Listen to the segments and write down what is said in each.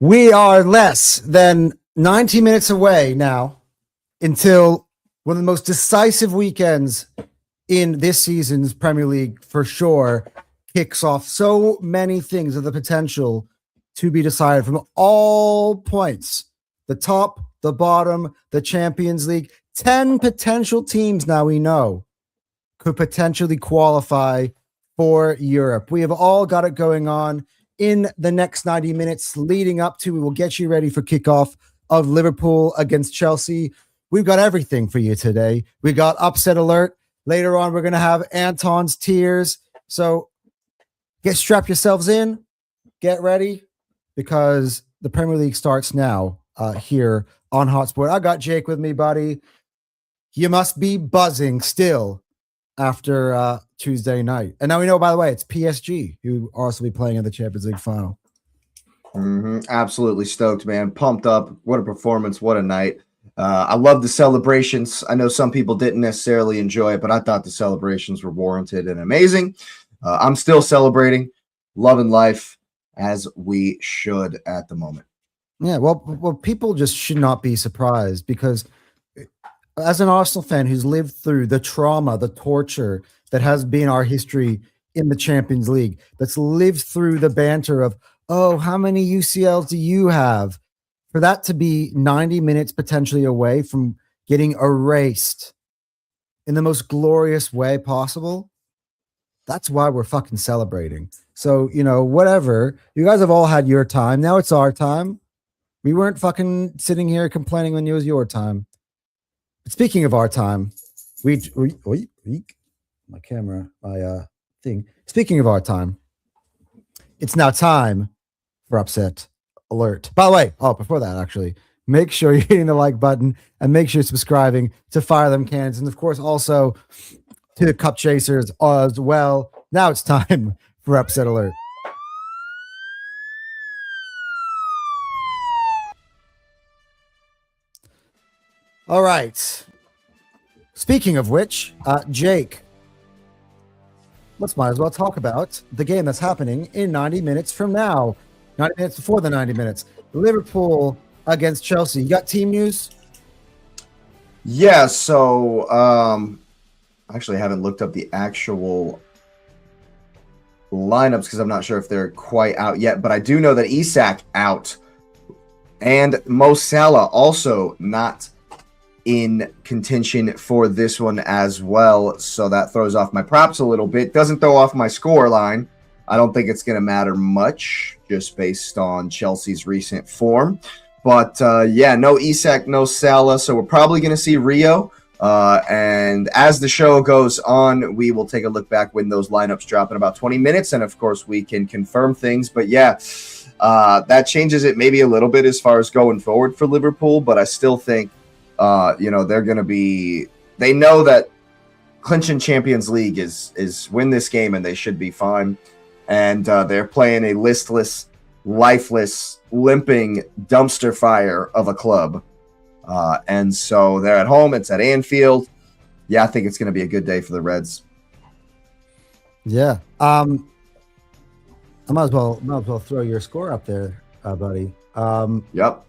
We are less than 90 minutes away now until one of the most decisive weekends in this season's Premier League for sure kicks off. So many things of the potential to be decided from all points. The top, the bottom, the Champions League. 10 potential teams now we know could potentially qualify for Europe. We have all got it going on in the next 90 minutes leading up to. We will get you ready for kickoff of Liverpool against Chelsea. We've got everything for you today. We got upset alert. Later on, we're going to have Anton's tears. So strap yourselves in, get ready, because the Premier League starts now here on Hotspot. I got Jake with me, buddy. You must be buzzing still after Tuesday night. And now we know, by the way, it's PSG who also be playing in the Champions League final. Absolutely stoked, man. Pumped up. What a performance. What a night. I love the celebrations. I know some people didn't necessarily enjoy it, but I thought the celebrations were warranted and amazing. I'm still celebrating, loving life as we should at the moment. Yeah, well, people just should not be surprised, because as an Arsenal fan who's lived through the trauma, the torture that has been our history in the Champions League, that's lived through the banter of, oh, how many UCLs do you have? For that to be 90 minutes potentially away from getting erased in the most glorious way possible, that's why we're fucking celebrating. So, whatever. You guys have all had your time. Now it's our time. We weren't fucking sitting here complaining when it was your time. But speaking of our time, my thing. Speaking of our time, it's now time for upset alert. By the way, before that, actually, make sure you're hitting the like button and make sure you're subscribing to Fire Them Cannons, and of course also to Cup Chasers as well. Now it's time for upset alert. All right. Speaking of which, Jake, might as well talk about the game that's happening in 90 minutes from now. 90 minutes before the 90 minutes. Liverpool against Chelsea. You got team news? Yeah, so actually I haven't looked up the actual lineups because I'm not sure if they're quite out yet, but I do know that Isak out and Mo Salah also not in contention for this one as well. So that throws off my props a little bit. Doesn't throw off my score line. I don't think it's going to matter much just based on Chelsea's recent form. But yeah, no Isak, no Salah. So we're probably going to see Rio. And as the show goes on, we will take a look back when those lineups drop in about 20 minutes. And of course, we can confirm things. But yeah, that changes it maybe a little bit as far as going forward for Liverpool. But I still think, they're going to be, they know that clinching Champions League is win this game and they should be fine. And they're playing a listless, lifeless, limping dumpster fire of a club. And so they're at home. It's at Anfield. Yeah, I think it's going to be a good day for the Reds. Yeah. I might as well throw your score up there, buddy. Yep.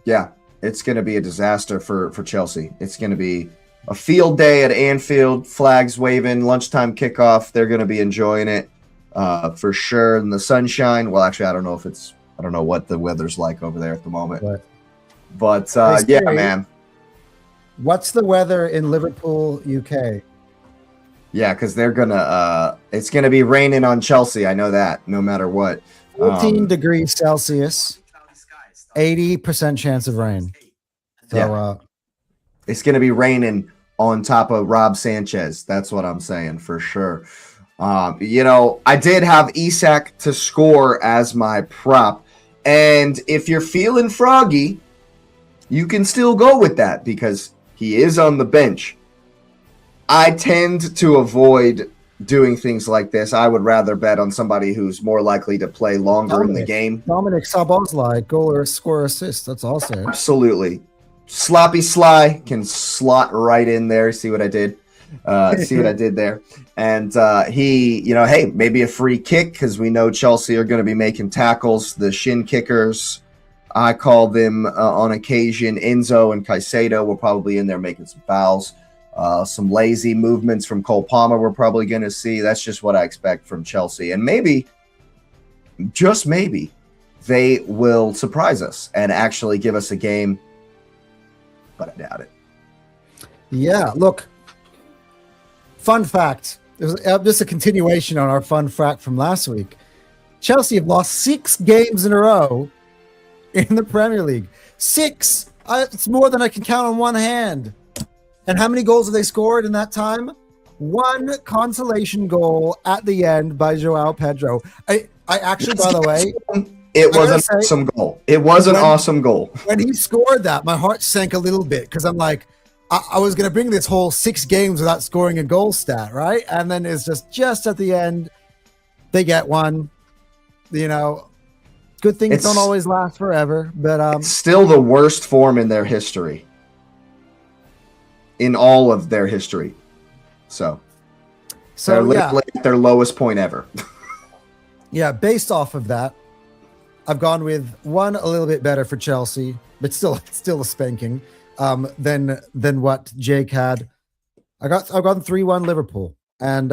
Yeah, it's going to be a disaster for Chelsea. It's going to be a field day at Anfield, flags waving, lunchtime kickoff. They're going to be enjoying it for sure in the sunshine. Well, actually, I don't know what the weather's like over there at the moment. But yeah, man. What's the weather in Liverpool, UK? Yeah, because they're gonna. It's gonna be raining on Chelsea. I know that. No matter what. 14 degrees Celsius, 80% chance of rain. So, yeah. It's gonna be raining on top of Rob Sanchez. That's what I'm saying for sure. I did have Isak to score as my prop, and if you're feeling froggy, you can still go with that because he is on the bench. I tend to avoid doing things like this. I would rather bet on somebody who's more likely to play longer in the game. Dominic Szoboszlai, goal or score assist. That's all I'm saying. Absolutely. Sloppy Sly can slot right in there. See what I did? See what I did there? And he, hey, maybe a free kick because we know Chelsea are going to be making tackles. The shin kickers, I call them on occasion. Enzo and Caicedo were probably in there making some fouls. Some lazy movements from Cole Palmer we're probably going to see. That's just what I expect from Chelsea. And maybe, just maybe, they will surprise us and actually give us a game. But I doubt it. Yeah, look. Fun fact. It was just a continuation on our fun fact from last week. Chelsea have lost 6 games in a row in the Premier League. 6. It's more than I can count on one hand. And how many goals have they scored in that time? 1 consolation goal at the end by Joao Pedro. I actually, by the way, it was an awesome goal. It was an awesome goal. When he scored that, my heart sank a little bit because I'm like, I was going to bring this whole 6 games without scoring a goal stat, right? And then it's just at the end, they get one. Good things don't always last forever, but it's still the worst form in their history. In all of their history. So they're literally at their lowest point ever. Yeah, based off of that, I've gone with one a little bit better for Chelsea, but still a spanking than what Jake had. I've gone 3-1 Liverpool. And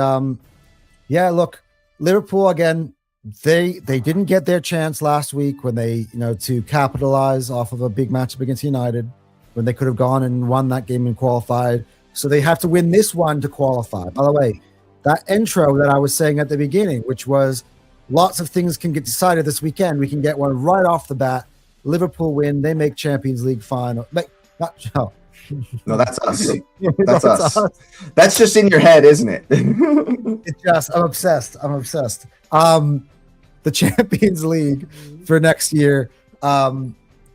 look, Liverpool again, they didn't get their chance last week when they, to capitalize off of a big matchup against United, when they could have gone and won that game and qualified. So they have to win this one to qualify. By the way, that intro that I was saying at the beginning, which was lots of things can get decided this weekend. We can get one right off the bat. Liverpool win. They make Champions League final. No, that's us. That's us. That's just in your head, isn't it? I'm obsessed. The Champions League for next year.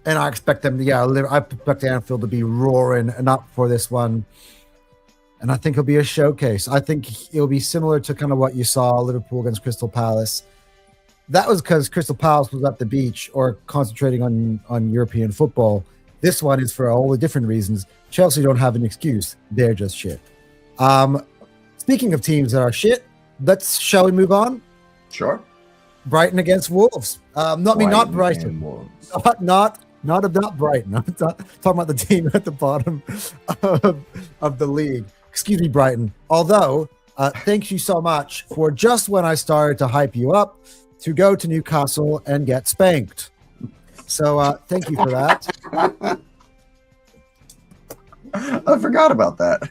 And I expect them to, I expect Anfield to be roaring and up for this one. And I think it'll be a showcase. I think it'll be similar to kind of what you saw Liverpool against Crystal Palace. That was because Crystal Palace was at the beach or concentrating on European football. This one is for all the different reasons. Chelsea don't have an excuse. They're just shit. Speaking of teams that are shit, shall we move on? Sure. Brighton against Wolves. Not Brighton. Not Brighton. I'm talking about the team at the bottom of the league. Excuse me, Brighton. Although, thank you so much for just when I started to hype you up to go to Newcastle and get spanked. So thank you for that. I forgot about that.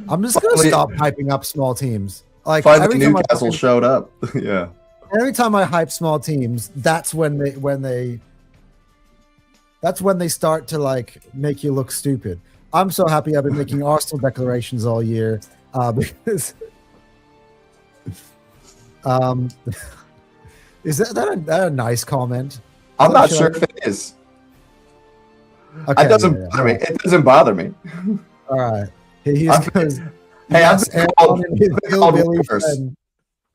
I'm just going to stop hyping up small teams. Like finally Newcastle showed up. Yeah. Every time I hype small teams, that's when they start to like make you look stupid. I'm so happy I've been making Arsenal declarations all year because is that a nice comment? I'm not sure if it is. Okay, it doesn't bother me. It doesn't bother me. All right.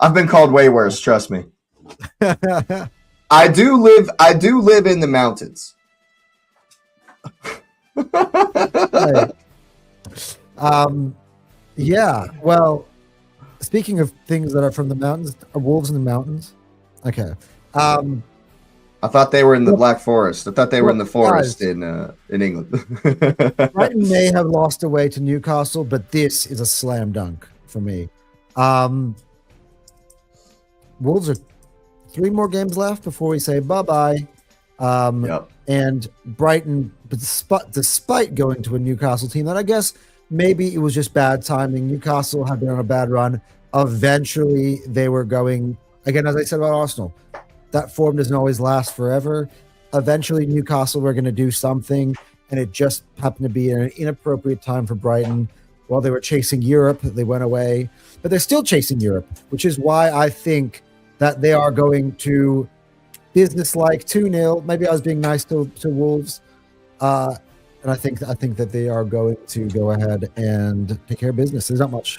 I've been called way worse. Trust me. I do live in the mountains. Right. Yeah. Well, speaking of things that are from the mountains, are wolves in the mountains? Okay. I thought they were in the Black Forest. I thought they were in the forest in England. Brighton may have lost away to Newcastle, but this is a slam dunk for me. Wolves are 3 more games left before we say bye-bye. Yep. And Brighton, despite going to a Newcastle team that I guess maybe it was just bad timing. Newcastle had been on a bad run. Eventually, they were going, again, as I said about Arsenal, that form doesn't always last forever. Eventually, Newcastle were going to do something, and it just happened to be an inappropriate time for Brighton. While they were chasing Europe, they went away. But they're still chasing Europe, which is why I think that they are going to business-like 2-0. Maybe I was being nice to Wolves. And I think that they are going to go ahead and take care of business. There's not much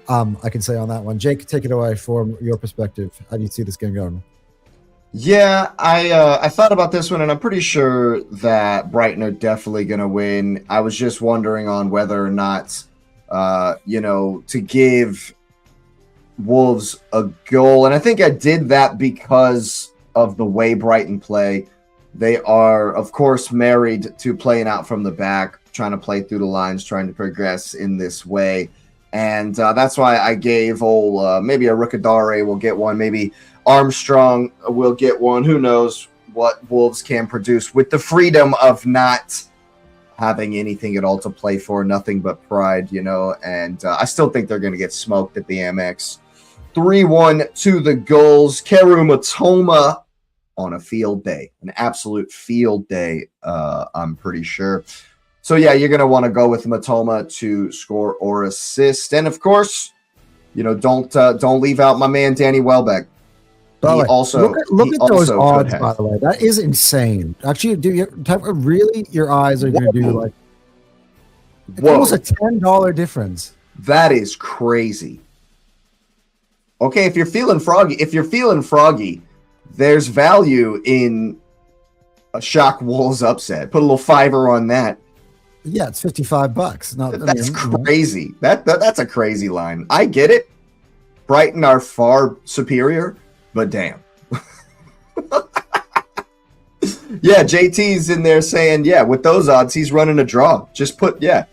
I can say on that one. Jake, take it away from your perspective. How do you see this game going? Yeah, I thought about this one, and I'm pretty sure that Brighton are definitely going to win. I was just wondering on whether or not to give Wolves a goal. And I think I did that because of the way Brighton play. They are, of course, married to playing out from the back, trying to play through the lines, trying to progress in this way. And that's why I gave maybe a Ricardare will get one, maybe Armstrong will get one. Who knows what Wolves can produce with the freedom of not having anything at all to play for, nothing but pride, and I still think they're going to get smoked at the Amex. 3-1 to the goals. Keru Matoma on a field day, an absolute field day, I'm pretty sure. So, yeah, you're going to want to go with Matoma to score or assist. And, of course, don't leave out my man Danny Welbeck. Look at those odds, by the way. That is insane. Actually, your eyes are going to do like it's almost a $10 difference. That is crazy. Okay, if you're feeling froggy, there's value in a Shock Wolves upset. Put a little $5 on that. Yeah, it's $55. That's crazy. That's a crazy line. I get it. Brighton are far superior, but damn. Yeah, JT's in there saying, yeah, with those odds, he's running a draw. Just put a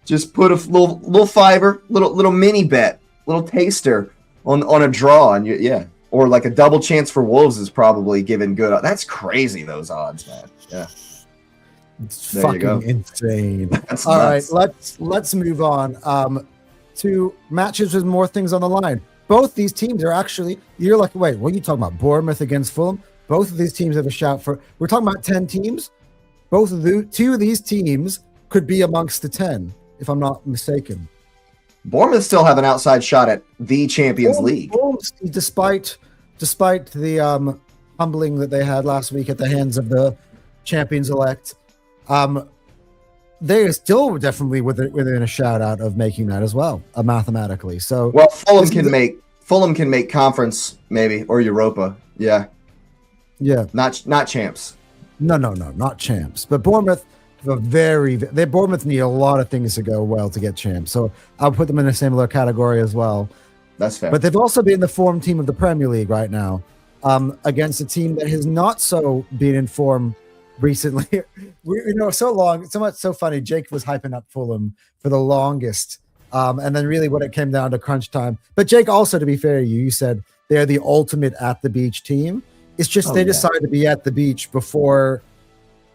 little $5, little mini bet, little taster on a draw, and or like a double chance for Wolves is probably given good. That's crazy, those odds, man. Yeah. It's fucking insane. All right, let's move on to matches with more things on the line. Both these teams are actually, you're like, wait, what are you talking about? Bournemouth against Fulham? Both of these teams have a shout for, we're talking about 10 teams. Two of these teams could be amongst the 10, if I'm not mistaken. Bournemouth still have an outside shot at the Champions League. Despite the humbling that they had last week at the hands of the champions-elect, they are still definitely within a shout out of making that as well, mathematically. So, well, Fulham can make conference maybe or Europa. Yeah. Not champs. No, not champs. But Bournemouth Bournemouth need a lot of things to go well to get champs. So I'll put them in a similar category as well. That's fair. But they've also been the form team of the Premier League right now, against a team that has not so been in form recently. So funny. Jake was hyping up Fulham for the longest, and then really when it came down to crunch time. But Jake, also to be fair to you said they're the ultimate at the beach team. It's just they decided to be at the beach before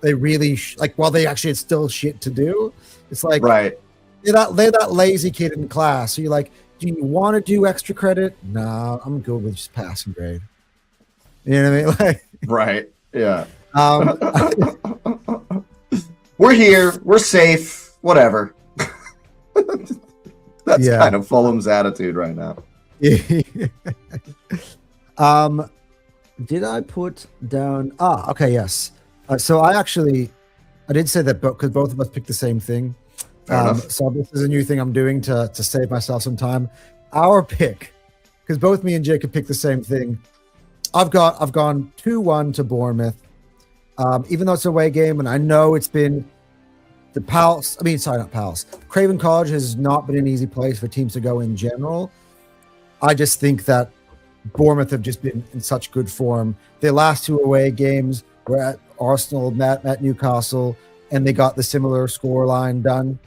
they really while they actually had still shit to do. It's like right. They're that lazy kid in class. So you're like, do you want to do extra credit? No, I'm good with just passing grade. You know what I mean? Right. Yeah. We're here. We're safe. Whatever. That's kind of Fulham's attitude right now. Did I put down? Okay, yes. So I did say that because both of us picked the same thing. So this is a new thing I'm doing to save myself some time. Our pick, because both me and Jacob picked the same thing. I've gone 2-1 to Bournemouth. Even though it's an away game, and I know it's been Craven Cottage has not been an easy place for teams to go in general. I just think that Bournemouth have just been in such good form. Their last two away games were at Arsenal, at Newcastle, and they got the similar scoreline done.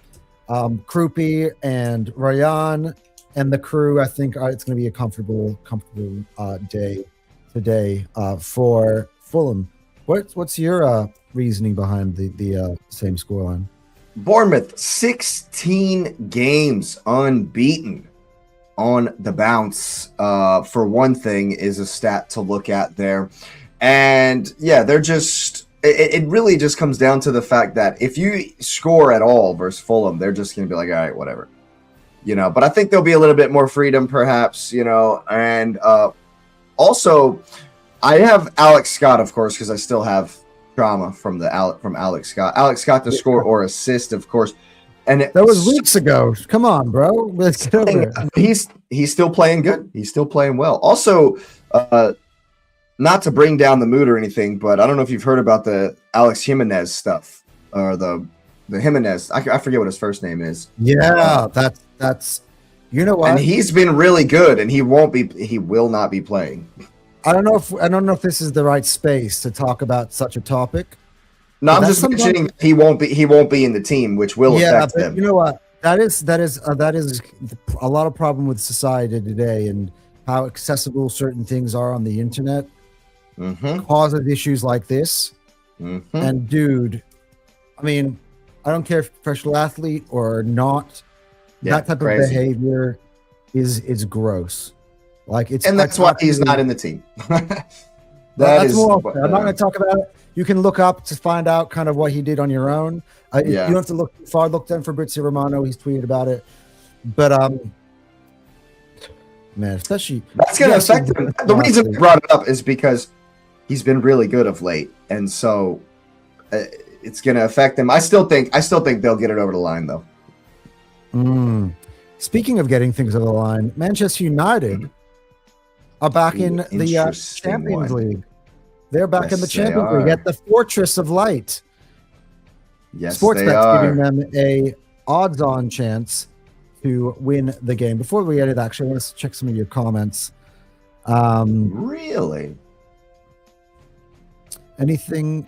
Krupi and Ryan and the crew, I think it's going to be a comfortable day today for Fulham. What's your reasoning behind the same scoreline? Bournemouth, 16 games unbeaten on the bounce. For one thing, is a stat to look at there. And yeah, they're just, it really just comes down to the fact that if you score at all versus Fulham, they're just going to be like, all right, whatever. But I think there'll be a little bit more freedom perhaps, and also I have Alex Scott, of course, because I still have drama from Alex Scott. Alex Scott to score or assist, of course. And that was weeks ago. Come on, bro. Let's get over it. He's still playing good. He's still playing well. Also, not to bring down the mood or anything, but I don't know if you've heard about the Alex Jimenez stuff or the the Jimenez. I forget what his first name is. Yeah, that's you know what? And he's been really good, and he will not be playing. I don't know if this is the right space to talk about such a topic. No, I'm just mentioning he won't be in the team, which will affect him. You know what? That is a lot of problem with society today, and how accessible certain things are on the internet causes issues like this. And dude, I mean, I don't care if you're a professional athlete or not. That type of behavior is gross. Like that's why he's not in the team. That's more. I'm not going to talk about it. You can look up to find out kind of what he did on your own. You don't have to look far. Look down Fabrizio Romano. He's tweeted about it. But man, especially that's going to affect him. The reason I brought it up is because he's been really good of late, and so it's going to affect him. I still think they'll get it over the line, though. Speaking of getting things over the line, Manchester United are back in the Champions League. They're back in the Champions League at the Fortress of Light. Yes, Sportsbet's giving them a odds-on chance to win the game. Before we edit, actually, I want to check some of your comments. Really? Anything?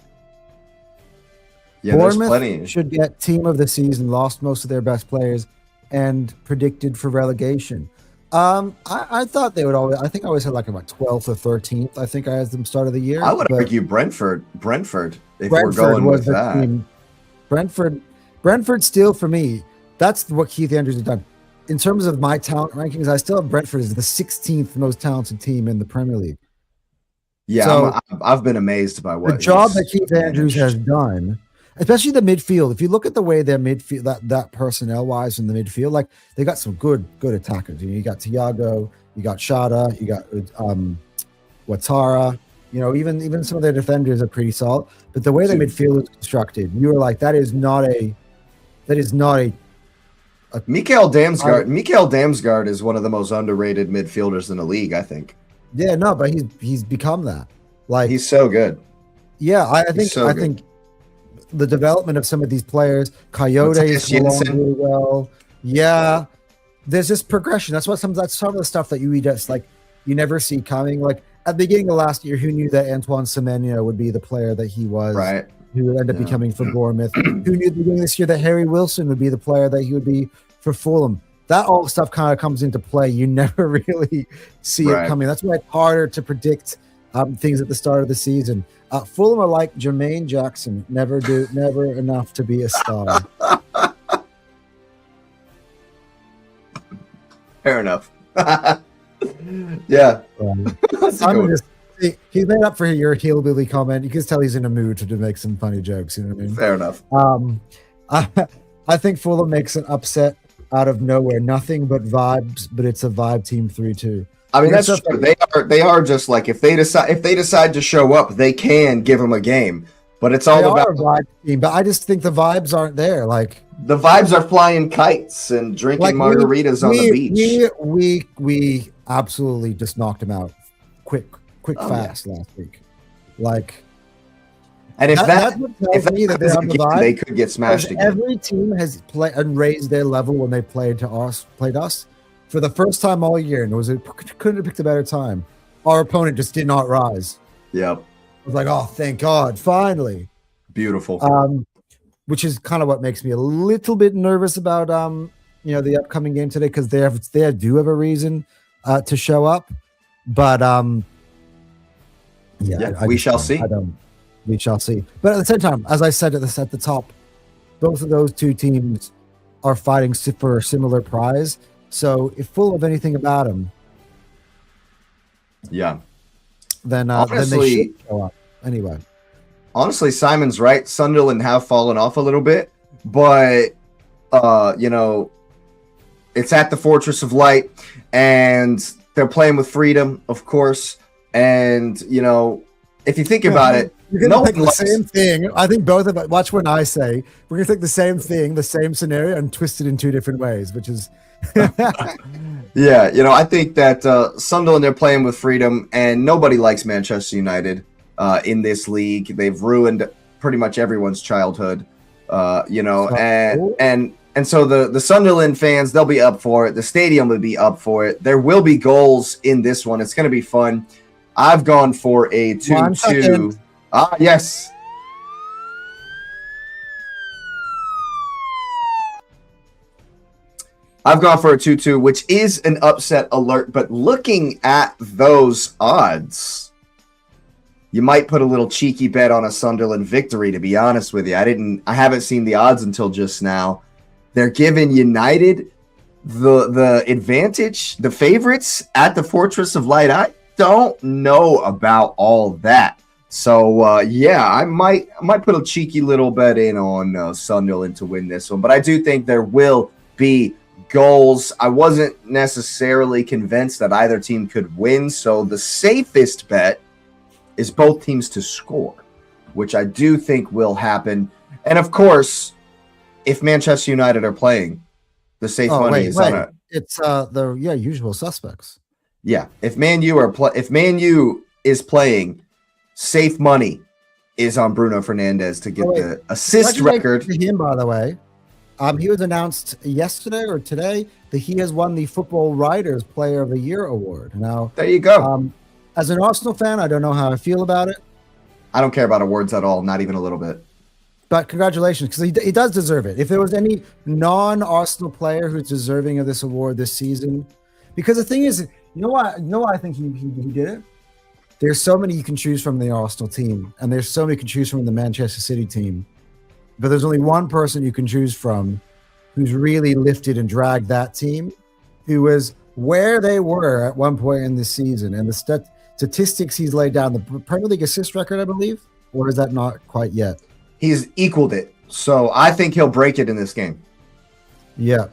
Yeah, Bournemouth should get team of the season, lost most of their best players, and predicted for relegation. I thought they would always. I think I always had like about 12th or 13th. I think I had them start of the year. I would argue Brentford. If we're going with that, team. Brentford still for me. That's what Keith Andrews has done. In terms of my talent rankings, I still have Brentford as the 16th most talented team in the Premier League. Yeah, so, I've been amazed by what the job that Keith Andrews has done. Especially the midfield. If you look at the way their midfield, that personnel wise in the midfield, like they got some good attackers. You got Thiago, you got Shada, you got Ouattara. You know, even some of their defenders are pretty solid. But the way the midfield is constructed, you were like, that is not a Mikael Damsgaard. Mikael Damsgaard is one of the most underrated midfielders in the league, I think. Yeah, no, but he's become that. Like he's so good. Yeah, I think the development of some of these players, Coyote is going really well. Yeah, there's just progression. That's some of the stuff that you just like you never see coming. Like at the beginning of last year, who knew that Antoine Semenyo would be the player that he was? Right. Who would end up becoming for Bournemouth? Who knew at the beginning of this year that Harry Wilson would be the player that he would be for Fulham? That all stuff kind of comes into play. You never really see it coming. That's why it's harder to predict things at the start of the season. Fulham are like Jermaine Jackson, never enough to be a star. Fair enough. Yeah. He's made up for your hillbilly comment. You can tell he's in a mood to make some funny jokes. You know what I mean? Fair enough. I think Fulham makes an upset out of nowhere. Nothing but vibes, but it's a vibe team 3-2. I mean, that's true. They are just like if they decide to show up, they can give them a game. But it's all about a vibe team. But I just think the vibes aren't there. Like the vibes are flying kites and drinking margaritas on the beach. We absolutely just knocked them out fast last week. Like, and they could get smashed again. Every team has played and raised their level when they played us for the first time all year, and couldn't have picked a better time. Our opponent just did not rise. Yep. I was like, oh, thank God, finally. Beautiful. Which is kind of what makes me a little bit nervous about the upcoming game today, because they do have a reason to show up, but we shall see. We shall see. But at the same time, as I said at the top, both of those two teams are fighting for a similar prize. So if full of anything about them, then they should show up anyway. Honestly, Simon's right. Sunderland have fallen off a little bit, but it's at the Fortress of Light, and they're playing with freedom, of course. And if you think about it, you're gonna pick the same thing. I think both of us. Watch when I say we're gonna take the same thing, the same scenario, and twist it in two different ways, which is. Yeah, I think that Sunderland, they're playing with freedom, and nobody likes Manchester United in this league. They've ruined pretty much everyone's childhood. And so the Sunderland fans, they'll be up for it. The stadium will be up for it. There will be goals in this one. It's going to be fun. I've gone for a 2-2. Yes. I've gone for a 2-2, which is an upset alert. But looking at those odds, you might put a little cheeky bet on a Sunderland victory, to be honest with you. I haven't seen the odds until just now. They're giving United the advantage, the favorites at the Fortress of Light. I don't know about all that. So, I might put a cheeky little bet in on Sunderland to win this one. But I do think there will be goals. I wasn't necessarily convinced that either team could win. So the safest bet is both teams to score, which I do think will happen. And of course, if Manchester United are playing, the safe money is on it. It's the usual suspects. Yeah, if Man U is playing, safe money is on Bruno Fernandes to get the assist record. To him, by the way, he was announced yesterday or today that he has won the Football Writers Player of the Year award. Now, there you go. As an Arsenal fan, I don't know how I feel about it. I don't care about awards at all, not even a little bit. But congratulations, because he does deserve it. If there was any non-Arsenal player who's deserving of this award this season, because the thing is, you know why I think he did it? There's so many you can choose from the Arsenal team, and there's so many you can choose from the Manchester City team. But there's only one person you can choose from who's really lifted and dragged that team, who was where they were at one point in this season. And the statistics he's laid down, the Premier League assist record, I believe, or is that not quite yet? He's equaled it. So I think he'll break it in this game. Yeah.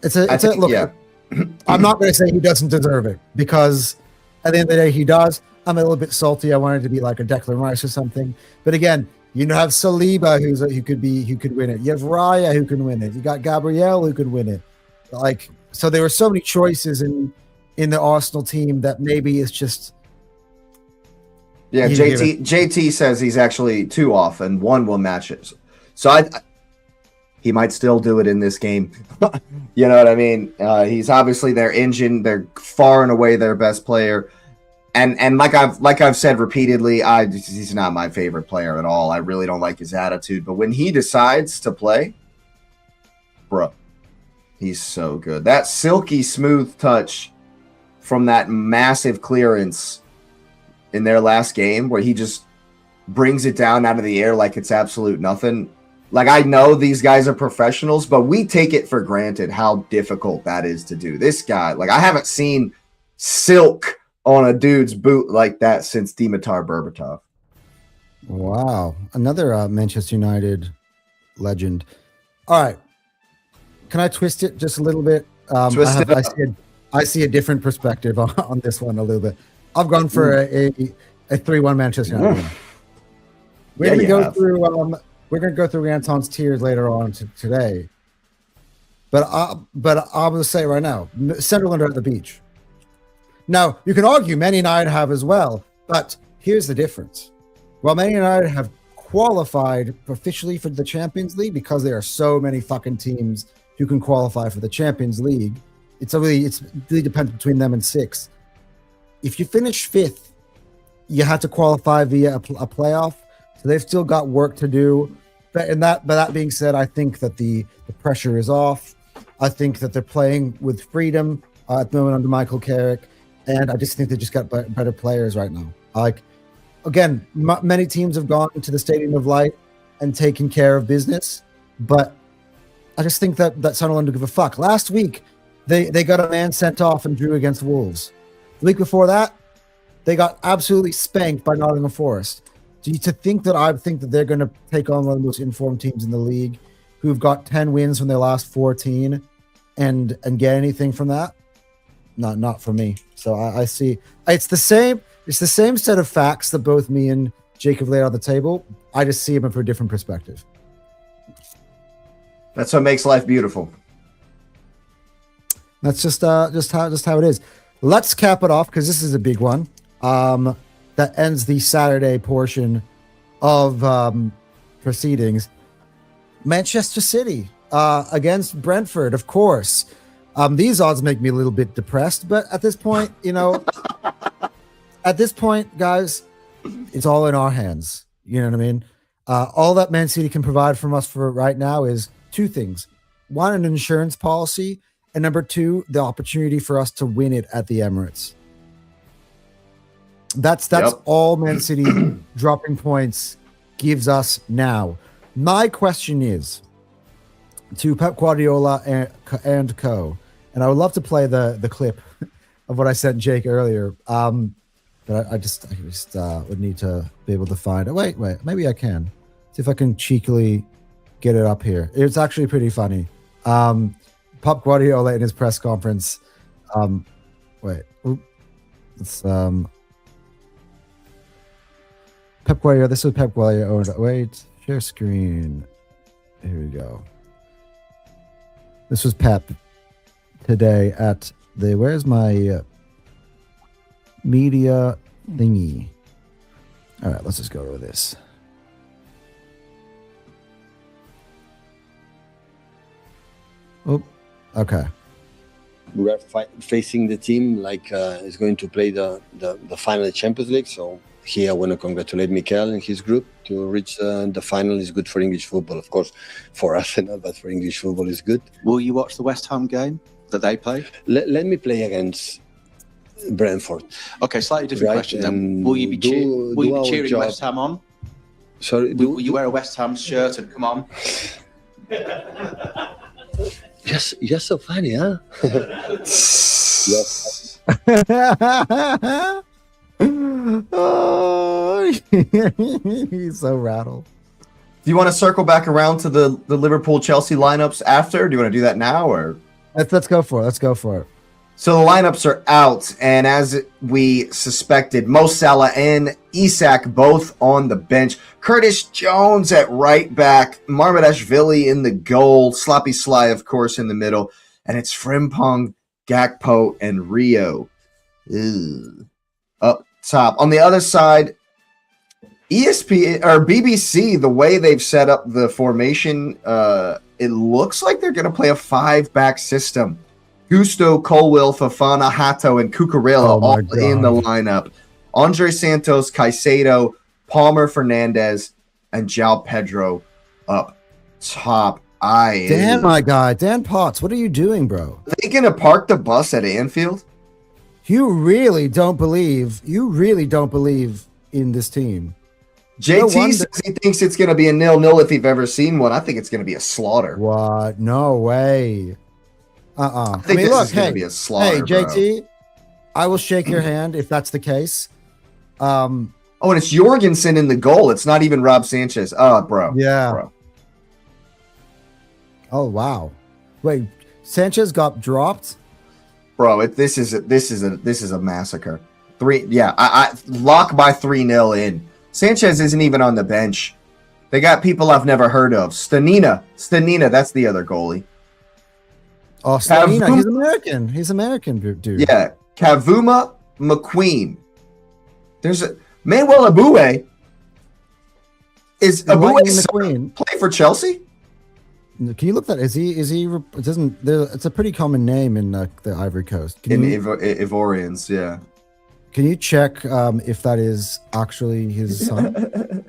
Look, I'm not going to say he doesn't deserve it, because at the end of the day, he does. I'm a little bit salty. I wanted to be like a Declan Rice or something. But again, you have Saliba who could win it. You have Raya who can win it. You got Gabriel who could win it. So there were so many choices in the Arsenal team that maybe it's just. Yeah, JT says he's actually 2 off and 1 will match it. So he might still do it in this game. You know what I mean? He's obviously their engine. They're far and away their best player. And like I've said repeatedly, he's not my favorite player at all. I really don't like his attitude. But when he decides to play, bro, he's so good. That silky smooth touch from that massive clearance in their last game, where he just brings it down out of the air like it's absolute nothing. Like, I know these guys are professionals, but we take it for granted how difficult that is to do. This guy, like, I haven't seen silk on a dude's boot like that since Dimitar Berbatov. Wow. Another Manchester United legend. All right. Can I twist it just a little bit? I see a different perspective on this one a little bit. I've gone for a 3-1 Manchester United win. We're going to go through Anton's tiers later on today. But I'm going to say right now, Sunderland are at the beach. Now, you can argue Man United have as well, but here's the difference. While Man United have qualified officially for the Champions League, because there are so many fucking teams who can qualify for the Champions League, it's really depends between them and 6. If you finish 5th, you have to qualify via a playoff, so they've still got work to do. But that being said, I think that the pressure is off. I think that they're playing with freedom at the moment under Michael Carrick. And I just think they just got better players right now. Like, again, many teams have gone to the Stadium of Light and taken care of business, but I just think that Sunderland don't give a fuck. Last week, they got a man sent off and drew against Wolves. The week before that, they got absolutely spanked by Nottingham Forest. I think that they're going to take on one of the most informed teams in the league, who've got 10 wins from their last 14, and get anything from that? Not for me. So I see it's the same set of facts that both me and Jacob laid on the table. I just see them from a different perspective. That's what makes life beautiful. That's just how it is. Let's cap it off, because this is a big one. That ends the Saturday portion of proceedings. Manchester City against Brentford, of course. These odds make me a little bit depressed, but at this point, at this point, guys, it's all in our hands. You know what I mean? All that Man City can provide from us for right now is two things. One, an insurance policy, and number two, the opportunity for us to win it at the Emirates. That's all Man City dropping points gives us now. My question is to Pep Guardiola and co, and I would love to play the clip of what I sent Jake earlier. But I just would need to be able to find it. Wait, maybe I can. See if I can cheekily get it up here. It's actually pretty funny. Pep Guardiola in his press conference. It's Pep Guardiola. This was Pep Guardiola. Wait, share screen. Here we go. This was Pep today at the. Where's my media thingy? All right, let's just go over this. Oh, okay. We are facing the team like is going to play the final Champions League. So here I want to congratulate Mikel and his group to reach the final. Is good for English football, of course. For Arsenal, but for English football is good. Will you watch the West Ham game that they play? Let me play against Brentford. Okay, slightly different question then. Will you be cheering job. West Ham on? Sorry, will you wear a West Ham shirt and come on? You're so funny, huh? Yes. Oh, he's so rattled. Do you want to circle back around to the Liverpool Chelsea lineups after? Do you want to do that now, or let's go for it? Let's go for it. So the lineups are out, and as we suspected, Mo Salah and Isak both on the bench. Curtis Jones at right back, Marmadashvili in the goal, Sloppy Sly, of course, in the middle, and it's Frimpong, Gakpo, and Rio up top. On the other side, ESPN or BBC, the way they've set up the formation, it looks like they're going to play a 5-back system. Gusto, Colwill, Fofana, Hato, and Cucurella all in the lineup. Andre Santos, Caicedo, Palmer, Fernandez, and João Pedro up top. Dan, my guy, Dan Potts, what are you doing, bro? Are they going to park the bus at Anfield? You really don't believe in this team. JT says he thinks it's going to be a 0-0 if you've ever seen one. I think it's going to be a slaughter. What? No way. I think this is going to be a slaughter. Hey, JT, bro. I will shake your hand if that's the case. And it's Jorgensen in the goal. It's not even Rob Sanchez. Oh, bro. Yeah. Bro. Oh, wow. Wait, Sanchez got dropped? Bro, this is a massacre. I lock by 3-0 in. Sanchez isn't even on the bench. They got people I've never heard of. Stanina, that's the other goalie. Oh, Stanina, he's American, dude. Yeah, Kavuma McQueen. There's a Manuel Abue. Is Abue McQueen play for Chelsea? Can you look that? Is he? It doesn't. It's a pretty common name in the Ivory Coast. Ivorians, yeah. Can you check if that is actually his son?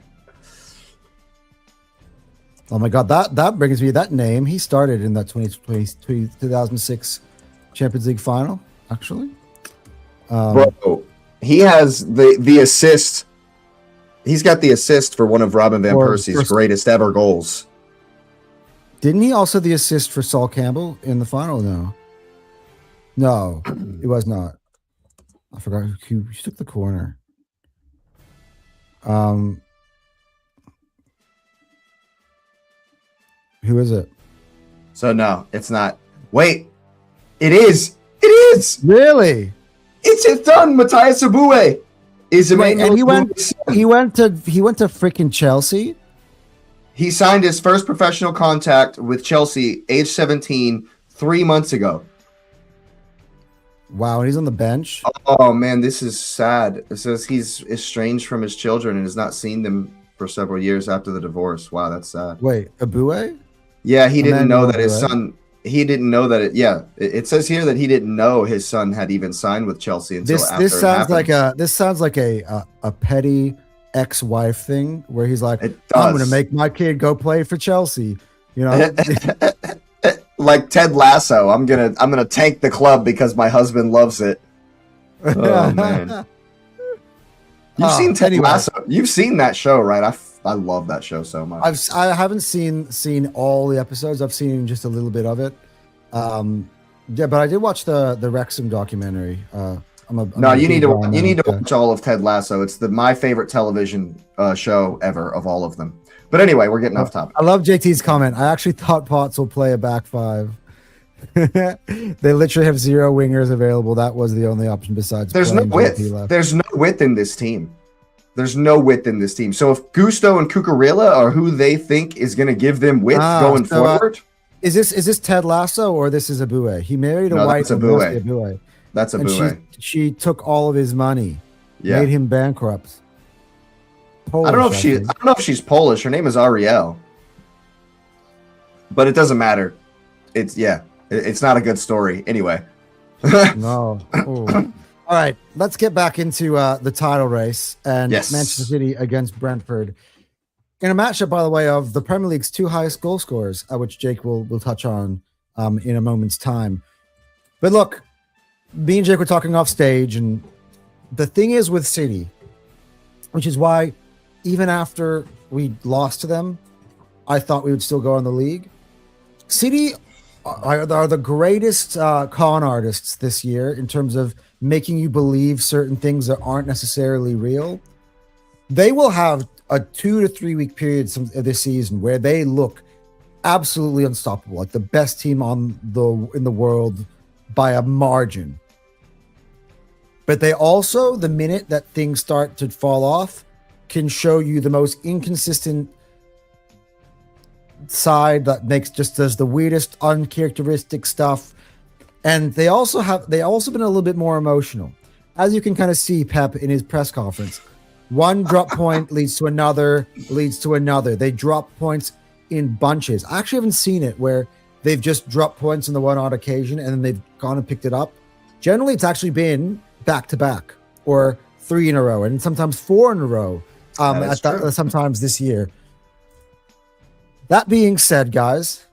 Oh my God, that brings me that name. He started in that 2006 Champions League final, actually. Bro, he has the assist. He's got the assist for one of Robin Van Persie's greatest ever goals. Didn't he also the assist for Sol Campbell in the final? No, it was not. I forgot who took the corner. Who is it? So no, it's not. Wait, it is. It is really. It's done. Matthias Abue is Emmanuel. And he went to freaking Chelsea. He signed his first professional contract with Chelsea, age 17, 3 months ago. Wow, and he's on the bench. Oh man, this is sad. It says he's estranged from his children and has not seen them for several years after the divorce. Wow, that's sad. Wait, Abue? Yeah, he didn't know Emmanuel that his Buet. son. He didn't know that it. Yeah, it says here that he didn't know his son had even signed with Chelsea until after This it sounds happened. like a petty ex-wife thing where he's like, It I'm going to does. make my kid go play for Chelsea. You know, Like Ted Lasso, I'm gonna tank the club because my husband loves it. Oh man, you've seen Ted anyway. Lasso. You've seen that show, right? I love that show so much. I haven't seen all the episodes. I've seen just a little bit of it. Yeah, but I did watch the Wrexham documentary. You need to watch all of Ted Lasso. It's my favorite television show ever of all of them. But anyway, we're getting off topic. I love JT's comment. I actually thought Potts will play a back five. They literally have 0 wingers available. That was the only option besides. There's no playing width. JT left. There's no width in this team. There's no width in this team. So if Gusto and Cucurella are who they think is going to give them width going forward, is this Ted Lasso or this is Abue? He married a white Abue. That's Abue. She took all of his money. Yeah. Made him bankrupt. Polish, I don't know if she's Polish. Her name is Ariel. But it doesn't matter. It's not a good story anyway. No. Ooh. All right, let's get back into the title race and Manchester City against Brentford. In a matchup, by the way, of the Premier League's 2 highest goal scorers, which Jake will touch on in a moment's time. But look, me and Jake were talking off stage, and the thing is with City, which is why even after we lost to them, I thought we would still go in the league. City are the greatest con artists this year in terms of making you believe certain things that aren't necessarily real. They will have a 2 to 3 week period this season where they look absolutely unstoppable, like the best team in the world by a margin. But they also, the minute that things start to fall off, can show you the most inconsistent side that does the weirdest, uncharacteristic stuff. And they also been a little bit more emotional. As you can kind of see Pep in his press conference. One drop point leads to another. They drop points in bunches. I actually haven't seen it where they've just dropped points on the one odd occasion and then they've gone and picked it up. Generally, it's actually been back to back or 3 in a row and sometimes 4 in a row. Sometimes this year. That being said, guys,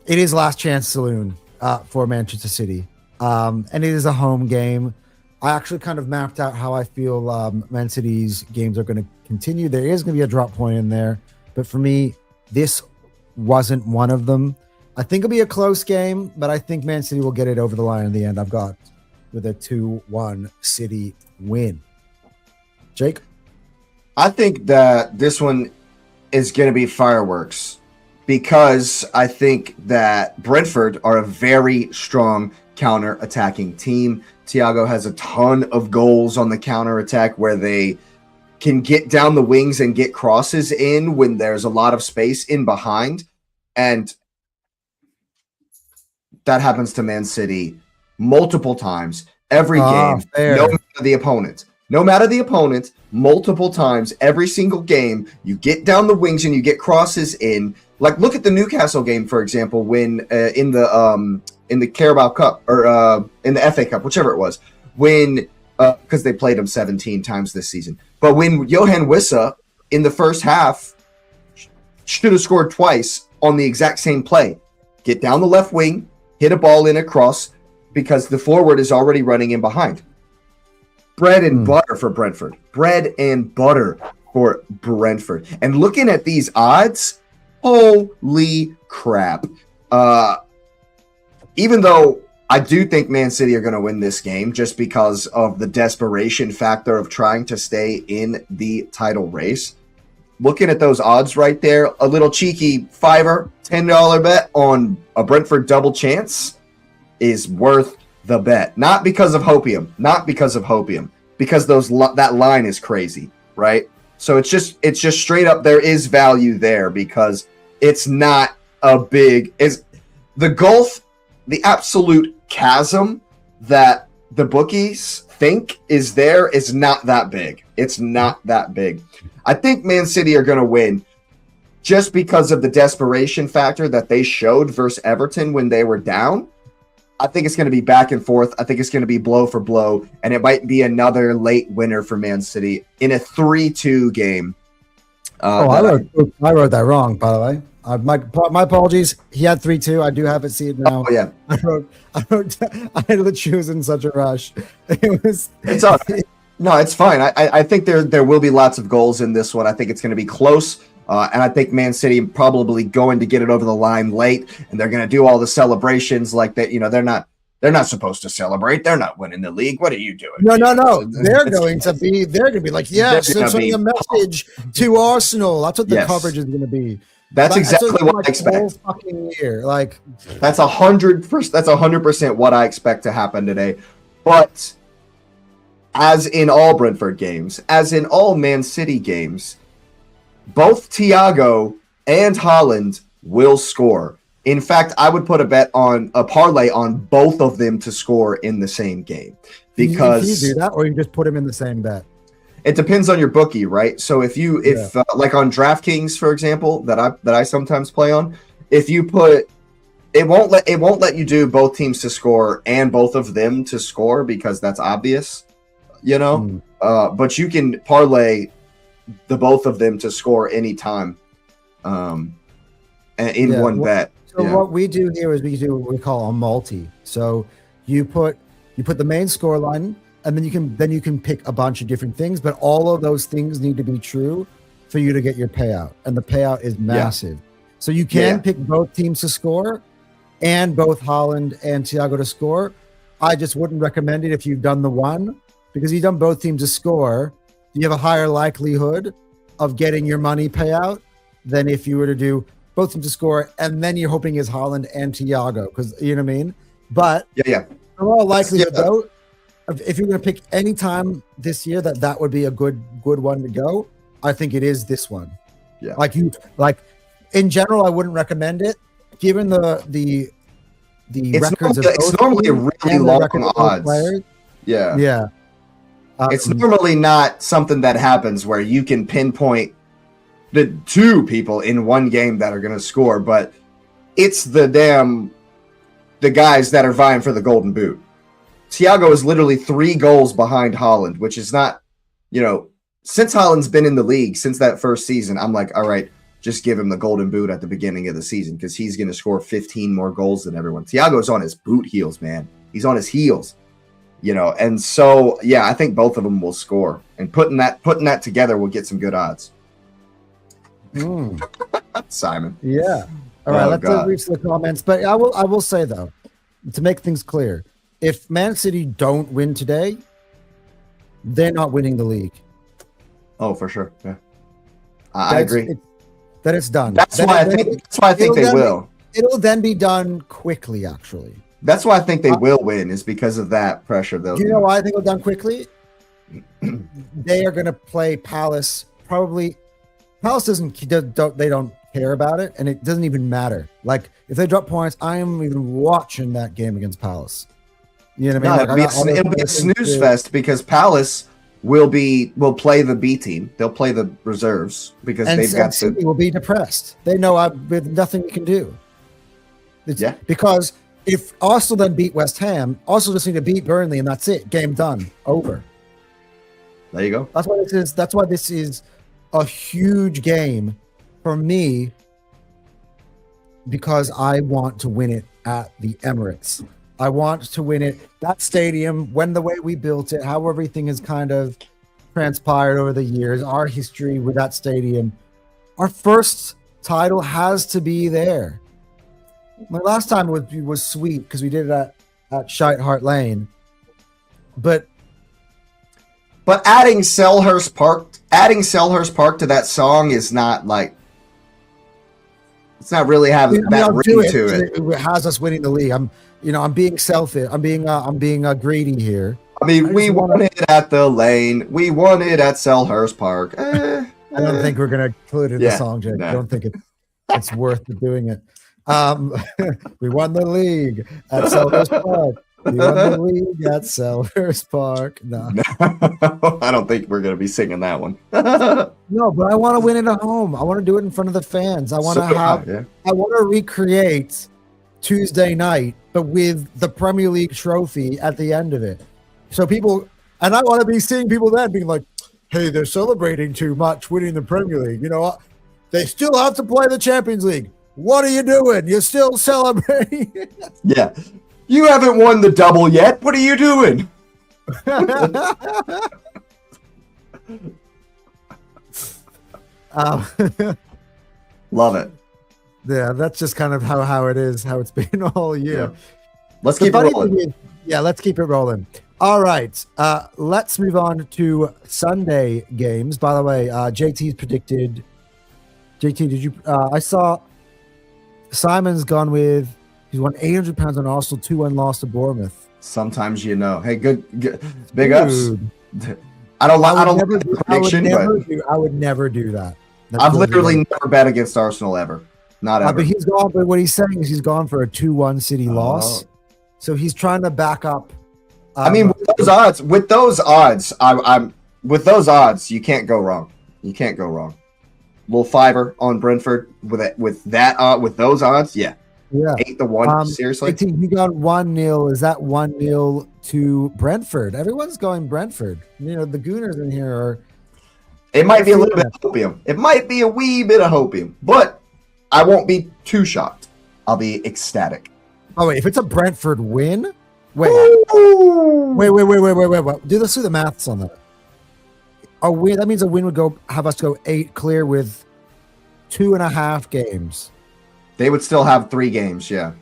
it is last chance saloon for Manchester City, and it is a home game. I actually kind of mapped out how I feel Man City's games are going to continue. There is going to be a drop point in there, but for me, this wasn't one of them. I think it'll be a close game, but I think Man City will get it over the line in the end. I've got with a 2-1 City win. Jake? I think that this one is going to be fireworks because I think that Brentford are a very strong counter-attacking team. Thiago has a ton of goals on the counter-attack where they can get down the wings and get crosses in when there's a lot of space in behind. And that happens to Man City multiple times every game, no matter the opponent. No matter the opponent, multiple times, every single game, you get down the wings and you get crosses in. Like, look at the Newcastle game, for example, when in the Carabao Cup or in the FA Cup, whichever it was, when because they played them 17 times this season. But when Johan Wissa in the first half should have scored twice on the exact same play, get down the left wing, hit a ball in a cross because the forward is already running in behind. Bread and butter for Brentford. Bread and butter for Brentford. And looking at these odds, holy crap. Even though I do think Man City are going to win this game just because of the desperation factor of trying to stay in the title race, looking at those odds right there, a little cheeky $5, $10 bet on a Brentford double chance is worth the bet. Not because of hopium, because that line is crazy, right? So it's just straight up, there is value there because it's not a big, is the gulf, the absolute chasm that the bookies think is there is not that big. It's not that big. I think Man City are going to win just because of the desperation factor that they showed versus Everton when they were down. I think it's going to be back and forth. I think it's going to be blow for blow, and it might be another late winner for Man City in a 3-2 game. I wrote that wrong, by the way. My apologies. He had 3-2. I do have it. See it now. Oh yeah. I literally was in such a rush. It's all right. No, it's fine. I think there will be lots of goals in this one. I think it's going to be close. And I think Man City probably going to get it over the line late, and they're going to do all the celebrations like that. You know, they're not supposed to celebrate. They're not winning the league. What are you doing? No. They're going to be like, yes, they're sending a message to Arsenal. That's what the coverage is going to be. That's exactly what I expect. Whole fucking year. Like that's 100%. That's 100% what I expect to happen today. But as in all Brentford games, as in all Man City games, both Thiago and Haaland will score. In fact, I would put a parlay on both of them to score in the same game. Because you do that, or you just put them in the same bet. It depends on your bookie, right? So if like on DraftKings, for example, that I sometimes play on, if you put it won't let you do both teams to score and both of them to score because that's obvious, you know. But you can parlay the both of them to score anytime in one bet. So what we do here is we do what we call a multi. So you put the main score line, and then you can pick a bunch of different things, but all of those things need to be true for you to get your payout, and the payout is massive. So you can pick both teams to score and both Haaland and Thiago to score. I just wouldn't recommend it if you've done the one, because you've done both teams to score. You have a higher likelihood of getting your money payout than if you were to do both teams to score and then you're hoping is Haaland and Thiago, because you know what I mean. But in all likelihood, though, if you're going to pick any time this year that would be a good one to go, I think it is this one. Yeah, like in general, I wouldn't recommend it given the records. It's normally really long odds. Players. Yeah. It's normally not something that happens where you can pinpoint the two people in one game that are going to score, but it's the guys that are vying for the golden boot. Thiago is literally 3 goals behind Haaland, which is not, since Haaland's been in the league, since that first season, I'm like, all right, just give him the golden boot at the beginning of the season because he's going to score 15 more goals than everyone. Thiago's on his boot heels, man. He's on his heels. And so, I think both of them will score, and putting that together will get some good odds. Simon. Yeah. All right. Let's reach the comments. But I will say though, to make things clear, if Man City don't win today, they're not winning the league. Oh, for sure. Yeah. I agree. Then it's done. That's why I think they will. It'll then be done quickly, actually. That's why I think they will win, is because of that pressure. Do you know why I think it'll be done quickly? They are going to play Palace. Probably Palace don't care about it, and it doesn't even matter. Like if they drop points, I am even watching that game against Palace. You know what I mean? It'll be a snooze fest because Palace will play the B team. They'll play the reserves because City will be depressed. They know with nothing we can do. Because if Arsenal then beat West Ham, Arsenal just need to beat Burnley, and that's it. Game done. Over. There you go. That's why this is a huge game for me, because I want to win it at the Emirates. I want to win it. That stadium, the way we built it, how everything has kind of transpired over the years, our history with that stadium, our first title has to be there. My last time was sweet because we did it at Shite Hart Lane, but adding Selhurst Park to that song is not like, it's not really having that ring to it. It has us winning the league. I'm being selfish. I'm being greedy here. I mean, we won it at the Lane. We won it at Selhurst Park. I don't think we're gonna include it in the song, Jake. No. I don't think it's worth doing it. We won the league at Selhurst Park. You won the league at Selhurst Park. No. I don't think we're going to be singing that one. No, but I want to win it at home. I want to do it in front of the fans. I want I want to recreate Tuesday night, but with the Premier League trophy at the end of it. So people, and I want to be seeing people then being like, hey, they're celebrating too much winning the Premier League. You know, they still have to play the Champions League. What are you doing? You're still celebrating. Yeah. You haven't won the double yet. What are you doing? Love it. Yeah, that's just kind of how it is, how it's been all year. Yeah. Let's keep it rolling. Let's keep it rolling. All right, let's move on to Sunday games. By the way, JT's predicted. JT, did you? I saw Simon's gone with. He's won £800 on Arsenal, 2-1 loss to Bournemouth. Sometimes you know. Hey, good big ups. I don't like the prediction, but I would never do that. I've literally never bet against Arsenal ever. Not ever. But he's gone. But what he's saying is he's gone for a 2-1 City loss. So he's trying to back up. I mean, with those odds, I'm with those odds, you can't go wrong. You can't go wrong. Little fiver on Brentford with those odds, yeah. 8-1. Seriously, he got 1-0. Is that 1-0 to Brentford? Everyone's going Brentford. You know, the Gooners in here are. It might be a little bit of hopium. It might be a wee bit of hopium, but I won't be too shocked. I'll be ecstatic. Oh wait, if it's a Brentford win, wait. Let's do the maths on that. A win. That means a win would have us go 8 clear with 2.5 games. They would still have 3 games, yeah.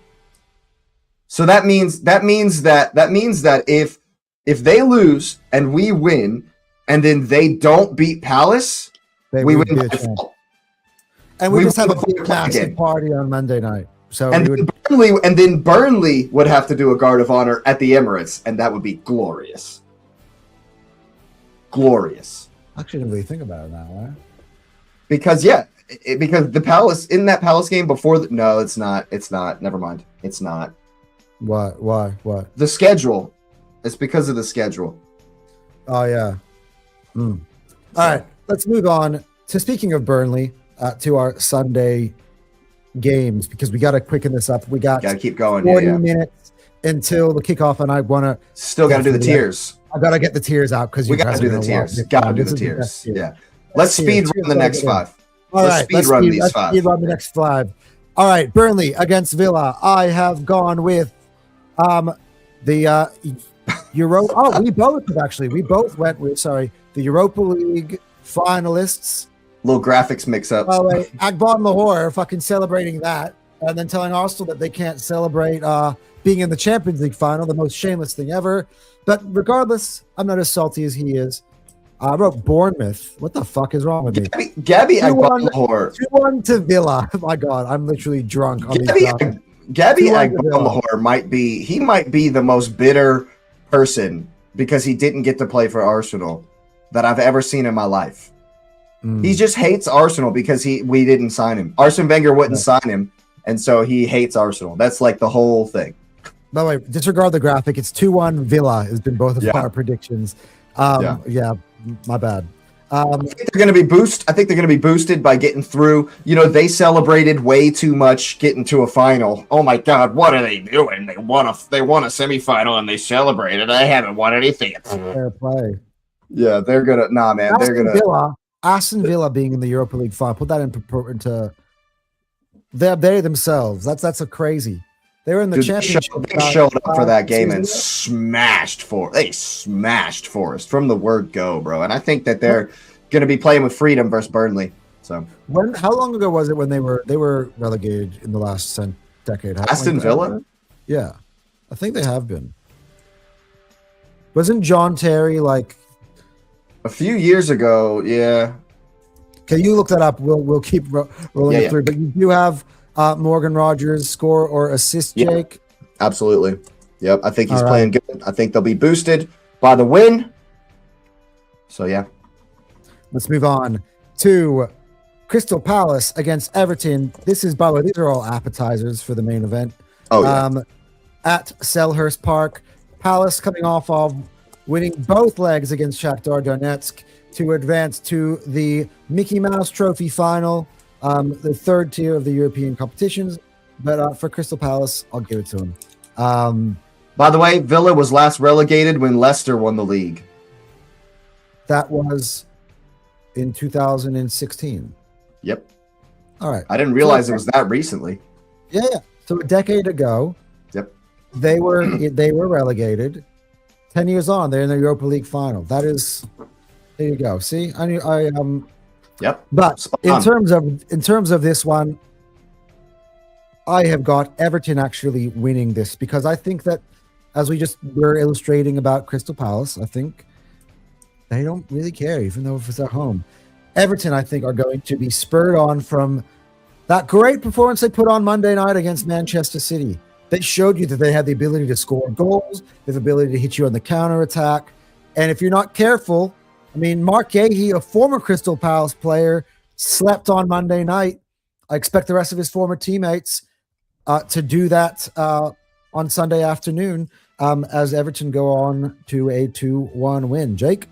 So that means that if they lose and we win, and then they don't beat Palace, we win by default. And we just have a big massive party on Monday night. So then Burnley would have to do a guard of honor at the Emirates, and that would be glorious. Glorious. Actually, didn't really think about it now, right? Because the Palace in that Palace game before no, it's not. It's not. Never mind. It's not. Why? The schedule. It's because of the schedule. Oh yeah. All right, let's move on to speaking of Burnley to our Sunday games because we got to quicken this up. We got to keep going. 40 minutes until the kickoff, and I want to still got to do the tiers. I got to get the tiers out because we got to do the tiers. Got to do the tiers. Yeah. Let's speed run the next 5. All right, let's speed run the next 5. All right, Burnley against Villa. I have gone with the Euro. Oh, we both went with the Europa League finalists. Little graphics mix up. Oh, wait, Agba and Lahore fucking celebrating that, and then telling Arsenal that they can't celebrate being in the Champions League final, the most shameless thing ever. But regardless, I'm not as salty as he is. I wrote Bournemouth. What the fuck is wrong with me? Gabby Agba Lahore. 2-1 to Villa. Oh my God, I'm literally drunk. Gabby Agba Lahore might be the most bitter person because he didn't get to play for Arsenal that I've ever seen in my life. He just hates Arsenal because we didn't sign him. Arsene Wenger wouldn't sign him, and so he hates Arsenal. That's like the whole thing. By the way, disregard the graphic. It's 2-1 Villa has been both of our predictions. Yeah, my bad. I think they're going to be boosted by getting through. You know, they celebrated way too much getting to a final. Oh my God, what are they doing? They won a semifinal and they celebrated. I haven't won anything. Fair play. Yeah, they're gonna. Nah, man, Aston Villa being in the Europa League final. Put that into. They themselves. That's a crazy. They were in the championship. They showed up for that game and smashed Forest from the word go, bro. And I think that they're going to be playing with freedom versus Burnley. So how long ago was it when they were relegated in the last decade? Aston Villa? Yeah, I think they have been. Wasn't John Terry like a few years ago? Yeah. Can you look that up? We'll keep rolling it through. But you do have Morgan Rogers score or assist, Jake? Absolutely. Yep. I think he's playing good. I think they'll be boosted by the win. So, yeah. Let's move on to Crystal Palace against Everton. This is, by the way, these are all appetizers for the main event. Oh, yeah. At Selhurst Park. Palace coming off of winning both legs against Shakhtar Donetsk to advance to the Mickey Mouse Trophy final, the third tier of the European competitions. But for Crystal Palace, I'll give it to him. By the way, Villa was last relegated when Leicester won the league. That was in 2016. Yep. All right. I didn't realize it was that recently. Yeah. So a decade ago, Yep. they were relegated. 10 years on, they're in the Europa League final. That is, there you go. See, Yep. But in terms of this one, I have got Everton actually winning this, because I think that, as we just were illustrating about Crystal Palace, I think they don't really care, even though if it's at home. Everton, I think, are going to be spurred on from that great performance they put on Monday night against Manchester City. They showed you that they had the ability to score goals, they have the ability to hit you on the counter attack. And if you're not careful, I mean, Mark Gahey, a former Crystal Palace player, slept on Monday night. I expect the rest of his former teammates to do that on Sunday afternoon as Everton go on to a 2-1 win. Jake?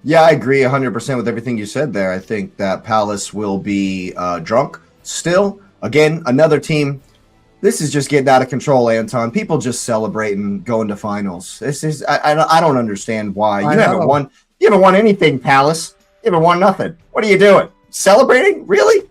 Yeah, I agree 100% with everything you said there. I think that Palace will be drunk still. Again, another team. This is just getting out of control, Anton. People just celebrating going to finals. This is I don't understand why. You haven't won. You haven't won anything, Palace. You haven't won nothing. What are you doing? Celebrating? Really?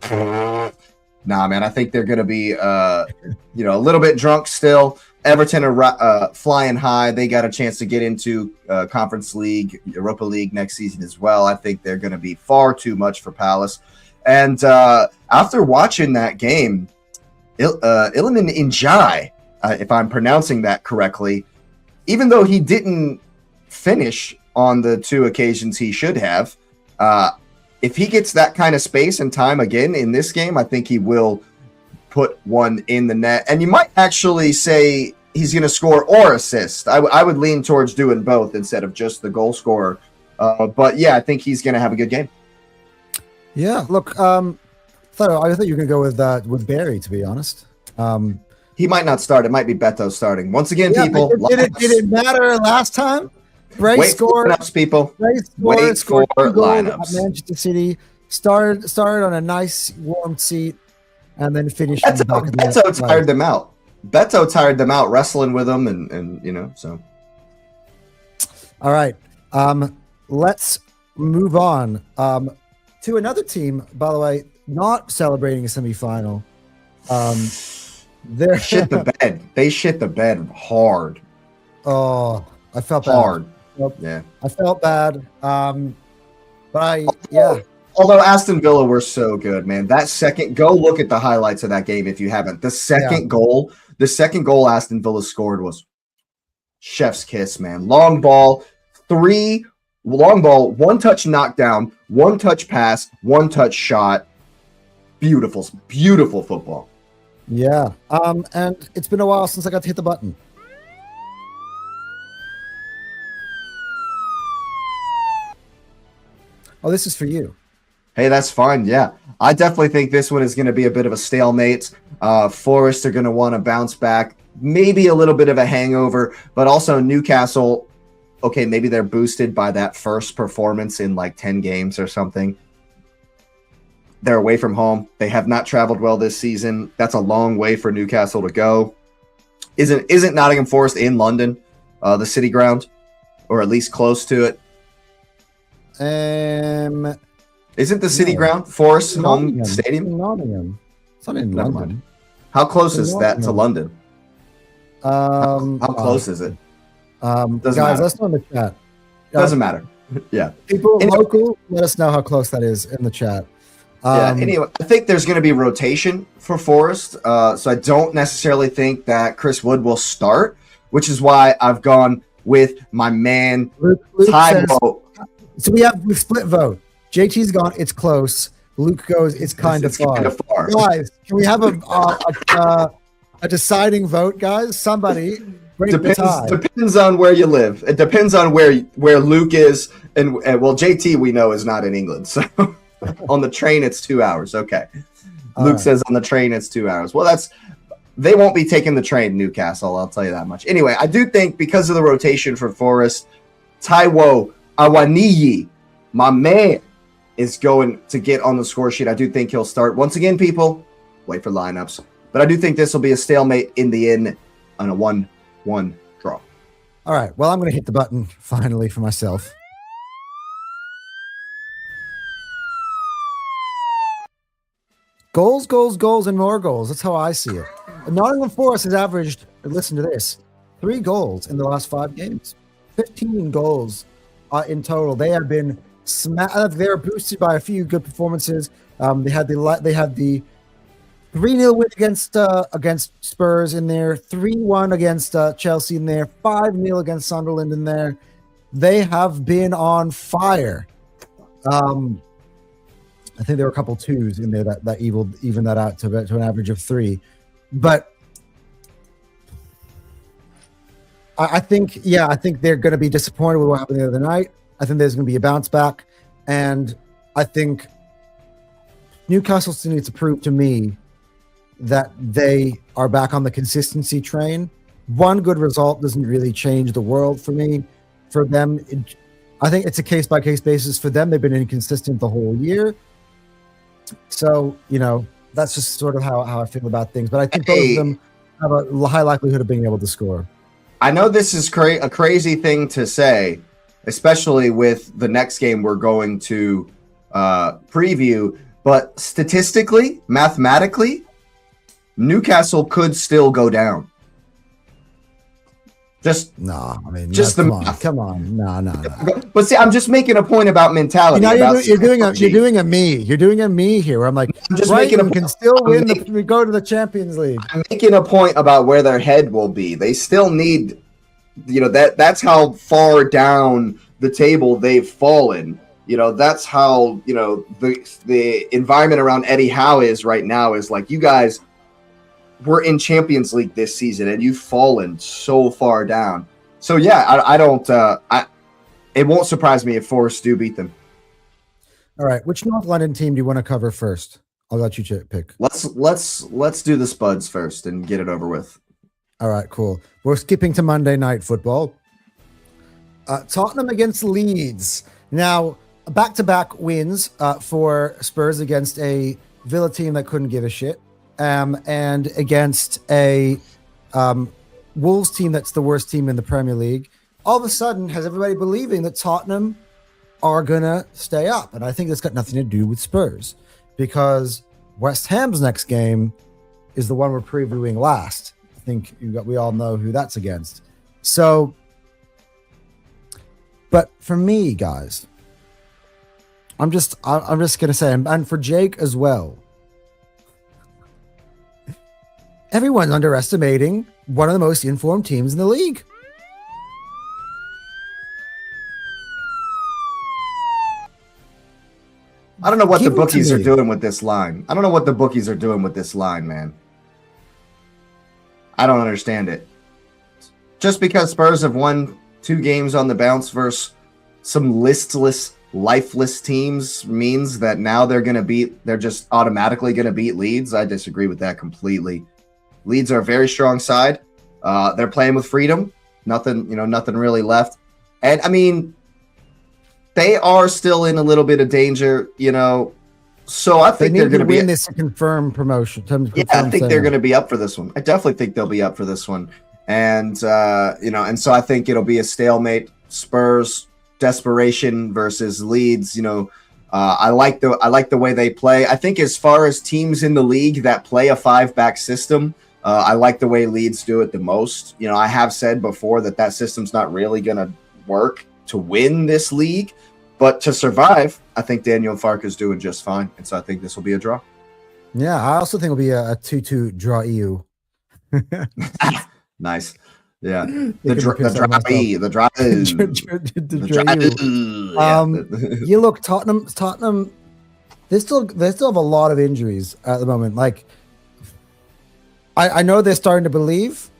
Nah, man. I think they're going to be a little bit drunk still. Everton are flying high. They got a chance to get into Conference League, Europa League next season as well. I think they're going to be far too much for Palace. And after watching that game, Iliman Njai, if I'm pronouncing that correctly, even though he didn't finish on the two occasions he should have, if he gets that kind of space and time again in this game, I think he will put one in the net. And you might actually say he's going to score or assist. I would lean towards doing both instead of just the goal scorer. But yeah, I think he's going to have a good game. Yeah, look, I thought you were going to go with Barry, to be honest. He might not start. It might be Beto starting. Once again, people. Did it matter last time? Bray scored. People. Bray scored 2 goals at lineups. Manchester City. Started on a nice warm seat, and then finished. Beto tired them out. Beto tired them out, wrestling with them, and so. All right, let's move on to another team. By the way, not celebrating a semifinal. They shit the bed. They shit the bed hard. Oh, I felt hard. Bad. Yeah, I felt bad. Although Aston Villa were so good, man. That second, go look at the highlights of that game if you haven't. The second goal Aston Villa scored was chef's kiss, man. Long ball, one touch knockdown, one touch pass, one touch shot. Beautiful, beautiful football. Yeah. And it's been a while since I got to hit the button. Oh, this is for you. Hey, that's fine. Yeah, I definitely think this one is going to be a bit of a stalemate. Forest are going to want to bounce back, maybe a little bit of a hangover, but also Newcastle. Okay, maybe they're boosted by that first performance in like 10 games or something. They're away from home. They have not traveled well this season. That's a long way for Newcastle to go. Isn't Nottingham Forest in London, the City Ground, or at least close to it? Isn't the City Ground Forest home stadium? In Nottingham. It's not in Never London. mind. How close is that to London? How close is it? Guys, matter. let's know in the chat. Doesn't matter. Yeah. People local, let us know how close that is in the chat. Anyway, I think there's going to be rotation for Forest. So I don't necessarily think that Chris Wood will start, which is why I've gone with my man, Luke Ty says, Boat. So we split vote. JT's gone, it's close. Luke goes, it's kind of far. Guys, can we have a deciding vote, guys? Somebody break the tie. Depends on where you live. It depends on where Luke is. And well, JT we know is not in England. So on the train, it's 2 hours. Okay. Luke says on the train, it's 2 hours. Well, they won't be taking the train, Newcastle. I'll tell you that much. Anyway, I do think because of the rotation for Forest, Taiwo Awaniyi, my man, is going to get on the score sheet. I do think he'll start. Once again, people, wait for lineups. But I do think this will be a stalemate in the end on a 1-1 draw. All right. Well, I'm going to hit the button finally for myself. Goals, goals, goals, and more goals. That's how I see it. Nottingham Forest has averaged, listen to this, 3 goals in the last 5 games. 15 goals in total. They have been they're boosted by a few good performances. They had the 3-0 win against Spurs in there, 3-1 against Chelsea in there, 5-0 against Sunderland in there. They have been on fire. I think there were a couple 2s in there that even that out to an average of 3. But I think they're going to be disappointed with what happened the other night. I think there's going to be a bounce back. And I think Newcastle still needs to prove to me that they are back on the consistency train. One good result doesn't really change the world for me. For them, I think it's a case-by-case basis. For them, they've been inconsistent the whole year. So, that's just sort of how I feel about things. But I think both of them have a high likelihood of being able to score. I know this is a crazy thing to say, especially with the next game we're going to preview. But statistically, mathematically, Newcastle could still go down. Come on. No. But see, I'm just making a point about mentality. You're doing a me here. Where I'm like, I'm just making can still win. We go to the Champions League. I'm making a point about where their head will be. They still need, that's how far down the table they've fallen. That's how the environment around Eddie Howe is right now. Is like, you guys were in Champions League this season and you've fallen so far down. So yeah, I don't. It won't surprise me if Forest do beat them. All right, which North London team do you want to cover first? I'll let you pick. Let's do the Spuds first and get it over with. All right, cool. We're skipping to Monday Night Football. Tottenham against Leeds. Now, back-to-back wins for Spurs against a Villa team that couldn't give a shit. And against a Wolves team that's the worst team in the Premier League. All of a sudden, has everybody believing that Tottenham are going to stay up? And I think that's got nothing to do with Spurs, because West Ham's next game is the one we're previewing last. I think we all know who that's against. So, but for me, guys, I'm just going to say, and for Jake as well, everyone's underestimating one of the most informed teams in the league. I don't know what the bookies are doing with this line. Man. I don't understand it. Just because Spurs have won 2 games on the bounce versus some listless, lifeless teams means that now they're just automatically going to beat Leeds. I disagree with that completely. Leeds are a very strong side. They're playing with freedom. Nothing really left. And I mean, they are still in a little bit of danger, So I think they're going to win this to confirm promotion. I think they're going to be up for this one. I definitely think they'll be up for this one. And and so I think it'll be a stalemate. Spurs desperation versus Leeds. I like the way they play. I think as far as teams in the league that play a 5-back system, I like the way Leeds do it the most. I have said before that system's not really going to work to win this league, but to survive, I think Daniel Farke is doing just fine. And so I think this will be a draw. Yeah, I also think it'll be a 2-2 draw EU. Nice. Yeah. The draw. You look, Tottenham, they still have a lot of injuries at the moment. Like, I know they're starting to believe,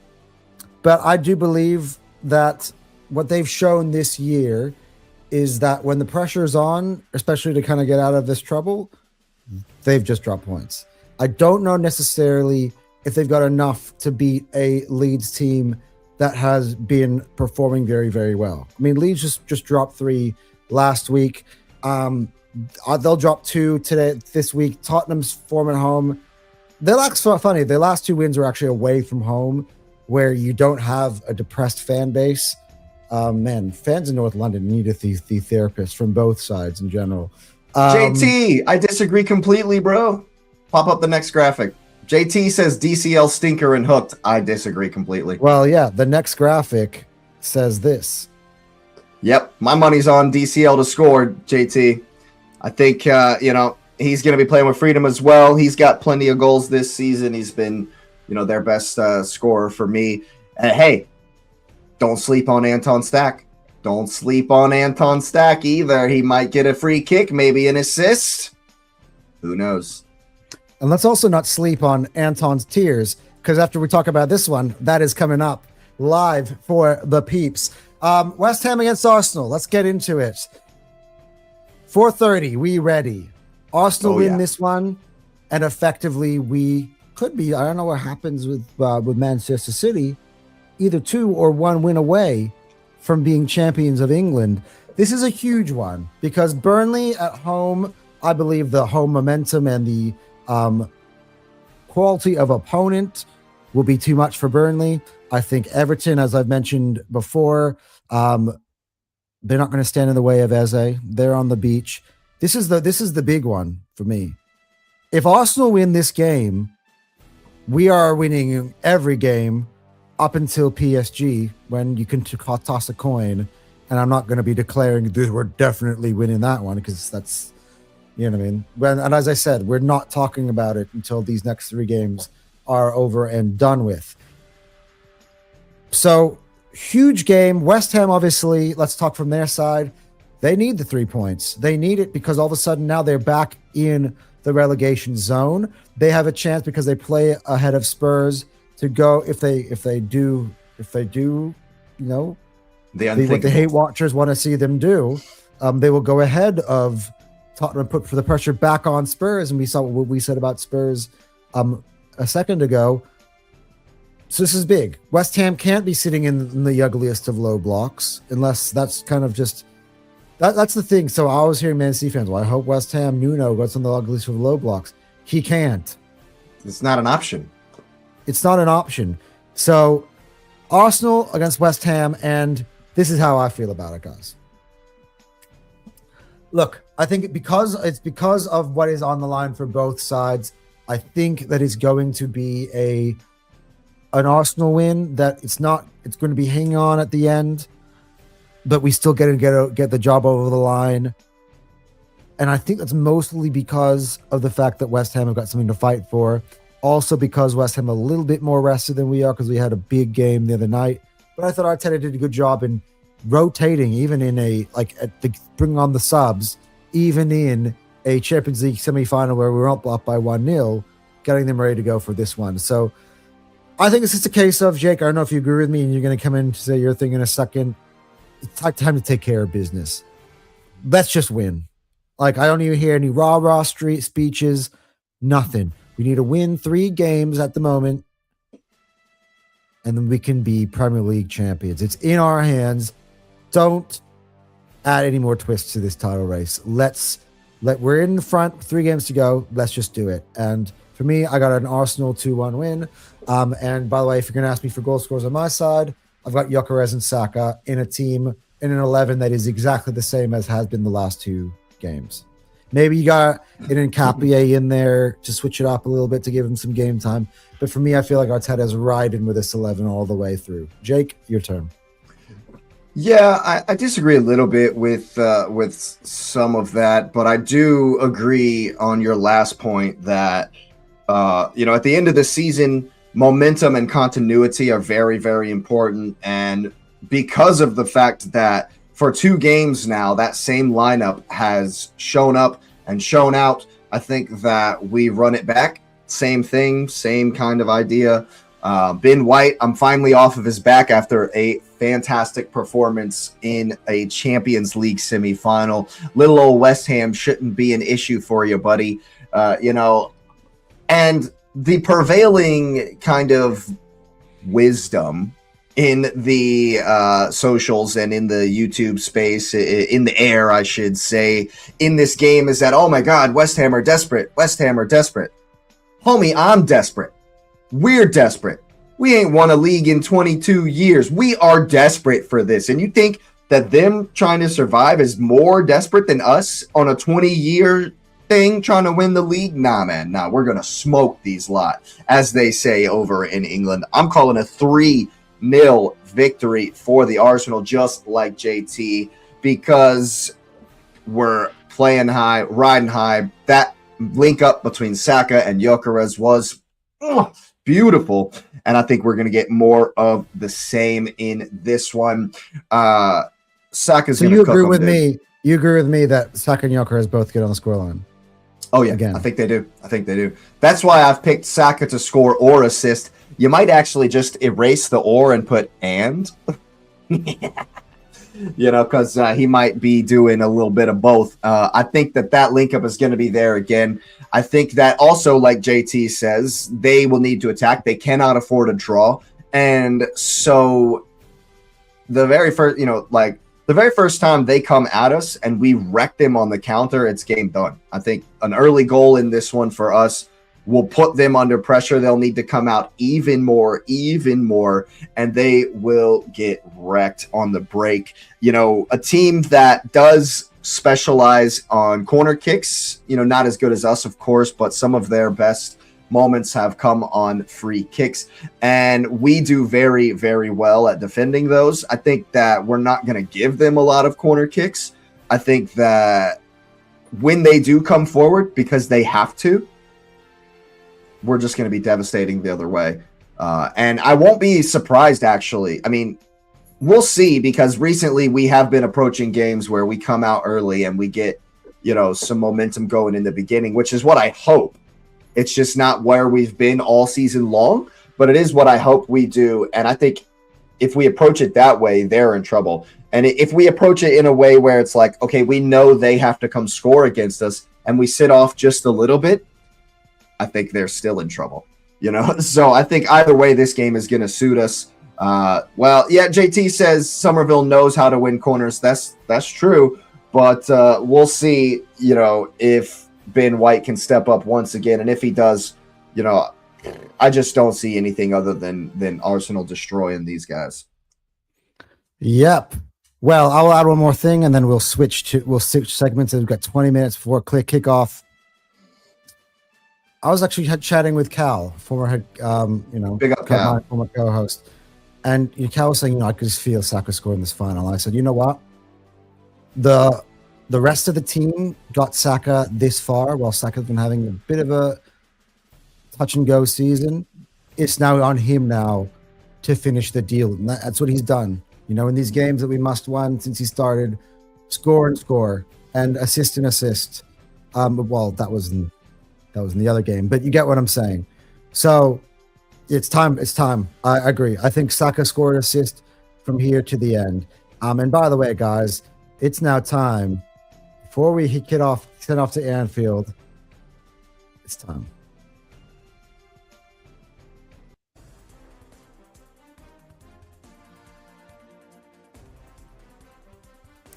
but I do believe that what they've shown this year is that when the pressure is on, especially to kind of get out of this trouble, they've just dropped points. I don't know necessarily if they've got enough to beat a Leeds team that has been performing very, very well. I mean, Leeds just dropped 3 last week. They'll drop 2 this week. Tottenham's form at home. That's so funny. The last 2 wins were actually away from home, where you don't have a depressed fan base. Man, fans in North London need the therapists from both sides in general. JT, I disagree completely, bro. Pop up the next graphic. JT says DCL stinker and hooked. I disagree completely. Well, yeah, the next graphic says this. Yep, my money's on DCL to score, JT. I think, he's going to be playing with freedom as well. He's got plenty of goals this season. He's been, their best scorer for me. And hey, don't sleep on Anton Stack. Don't sleep on Anton Stack either. He might get a free kick, maybe an assist. Who knows? And let's also not sleep on Anton's tears, because after we talk about this one, that is coming up live for the peeps. West Ham against Arsenal. Let's get into it. 4:30, we ready. Arsenal win this one, and effectively we could be, I don't know what happens with Manchester City, either 2 or 1 win away from being champions of England. This is a huge one because Burnley at home, I believe the home momentum and the quality of opponent will be too much for Burnley. I think Everton, as I've mentioned before, they're not going to stand in the way of Eze. They're on the beach. This is the big one for me. If Arsenal win this game, we are winning every game up until PSG, when you can toss a coin, and I'm not going to be declaring we're definitely winning that one, because that's, you know what I mean? And as I said, we're not talking about it until these next 3 games are over and done with. So, huge game. West Ham, obviously, let's talk from their side. They need the 3 points. They need it because all of a sudden now they're back in the relegation zone. They have a chance because they play ahead of Spurs to go if they do, what the hate watchers want to see them do, they will go ahead of Tottenham, put for the pressure back on Spurs, and we saw what we said about Spurs a second ago. So this is big. West Ham can't be sitting in the ugliest of low blocks, unless that's kind of just that's the thing. So I was hearing Man City fans, well, I hope West Ham Nuno goes on the ugliest of low blocks. He can't. It's not an option. It's not an option. So Arsenal against West Ham, and this is how I feel about it, guys. Look, I think because of what is on the line for both sides, I think that it's going to be an Arsenal win, that it's going to be hanging on at the end, but we still get the job over the line. And I think that's mostly because of the fact that West Ham have got something to fight for. Also because West Ham are a little bit more rested than we are, because we had a big game the other night. But I thought Arteta did a good job in rotating, even in bringing on the subs, even in a Champions League semi-final where we were up by 1-0, getting them ready to go for this one. So I think it's just a case of, Jake, I don't know if you agree with me, and you're going to come in to say your thing in a second. It's time to take care of business. Let's just win. I don't even hear any rah-rah street speeches, nothing. We need to win 3 games at the moment, and then we can be Premier League champions. It's in our hands. Don't add any more twists to this title race. We're in front, 3 games to go. Let's just do it. And for me, I got an Arsenal 2-1 win. And by the way, if you're going to ask me for goal scorers on my side, I've got Gyökeres and Saka in an 11 that is exactly the same as has been the last 2 games. Maybe you got an Nkapie in there to switch it up a little bit to give him some game time. But for me, I feel like Arteta's riding with this 11 all the way through. Jake, your turn. Yeah, I disagree a little bit with some of that, but I do agree on your last point that at the end of the season, momentum and continuity are very, very important. And because of the fact that for 2 games now, that same lineup has shown up and shown out, I think that we run it back. Same thing, same kind of idea. Ben White, I'm finally off of his back after a fantastic performance in a Champions League semifinal. Little old West Ham shouldn't be an issue for you, buddy. And the prevailing kind of wisdom in the socials and in the YouTube space, in the air, I should say, in this game is that, oh my God, West Ham are desperate. West Ham are desperate. Homie, I'm desperate. We're desperate. We ain't won a league in 22 years. We are desperate for this. And you think that them trying to survive is more desperate than us on a 20-year thing trying to win the league? Nah, man. Nah, we're going to smoke these lot, as they say over in England. I'm calling a 3-0 victory for the Arsenal, just like JT, because we're playing high, riding high. That link up between Saka and Gyökeres was beautiful, and I think we're going to get more of the same in this one. Saka's so going to you agree with me? You agree with me that Saka and Gyökeres both get on the scoreline? Oh yeah, again. I think they do. That's why I've picked Saka to score or assist. You might actually just erase the or and put and. You know, because he might be doing a little bit of both. I think that link up is going to be there again. I think that also, like JT says, they will need to attack. They cannot afford a draw. And so the very first time they come at us and we wreck them on the counter, it's game done. I think an early goal in this one for us will put them under pressure. They'll need to come out even more, and they will get wrecked on the break. You know, a team that does specialize on corner kicks, you know, not as good as us, of course, but some of their best moments have come on free kicks, and we do very, very well at defending those. I think that we're not going to give them a lot of corner kicks. I think that when they do come forward, because they have to, we're just going to be devastating the other way. And I won't be surprised, actually. I mean, we'll see, because recently we have been approaching games where we come out early and we get, you know, some momentum going in the beginning, which is what I hope. It's just not where we've been all season long, but it is what I hope we do. And I think if we approach it that way, they're in trouble. And if we approach it in a way where it's like, okay, we know they have to come score against us, and we sit off just a little bit, I think they're still in trouble, you know? So I think either way, this game is going to suit us. Well, yeah, JT says Somerville knows how to win corners. That's true. But we'll see, you know, if Ben White can step up once again. And if he does, you know, I just don't see anything other than Arsenal destroying these guys. Yep. Well, I'll add one more thing, and then we'll switch segments. We've got 20 minutes before kickoff. I was actually chatting with Cal, former head, Big up Cal, former co-host, and Cal was saying, I could just feel Saka scoring this final. I said, you know what? The rest of the team got Saka this far, while Saka's been having a bit of a touch and go season. It's now on him now to finish the deal, and that's what he's done. You know, in these games that we must win since he started, score and assist and assist. Well, that was in the other game, but you get what I'm saying. So it's time. I agree. I think Saka scored an assist from here to the end. And by the way, guys, it's now time before we send off to Anfield. It's time.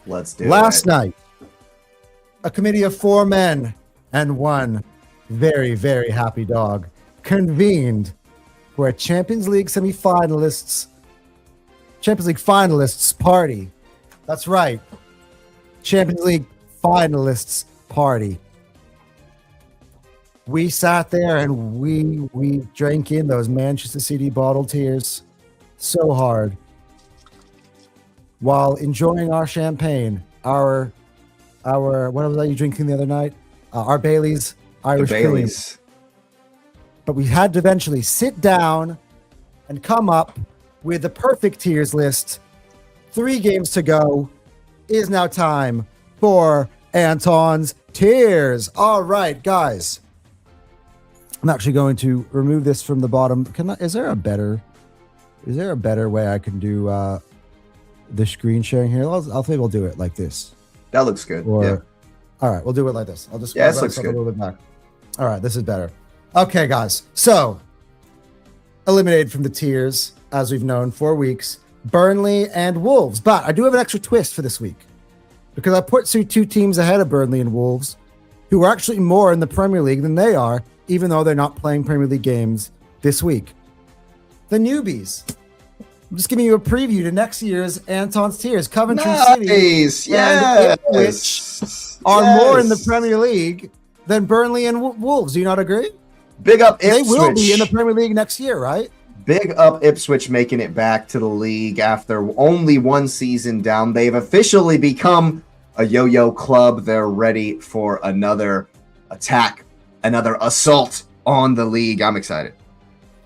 Let's do it. Last night, a committee of 4 men and 1 very, very happy dog convened for a Champions League finalists party. That's right. Champions League finalists party. We sat there and we drank in those Manchester City bottled tears so hard while enjoying our champagne, our what was you drinking the other night? Our Bailey's Irish cream. But we had to eventually sit down and come up with the perfect tiers list. 3 games to go. It is now time for Anton's tiers. All right, guys. I'm actually going to remove this from the bottom. Is there a better way I can do the screen sharing here? I'll think we'll do it like this. That looks good. All right, we'll do it like this. I'll just this looks a good. little bit back. All right, this is better. Okay, guys. So, eliminated from the tiers, as we've known, 4 weeks, Burnley and Wolves. But I do have an extra twist for this week because I put two teams ahead of Burnley and Wolves who are actually more in the Premier League than they are, even though they're not playing Premier League games this week. The newbies. I'm just giving you a preview to next year's Anton's tiers. Coventry City and Ipswich are more in the Premier League than Burnley and Wolves. Do you not agree? Big up Ipswich. They will be in the Premier League next year, right? Big up Ipswich making it back to the league after only one season down. They've officially become a yo-yo club. They're ready for another attack, another assault on the league. I'm excited.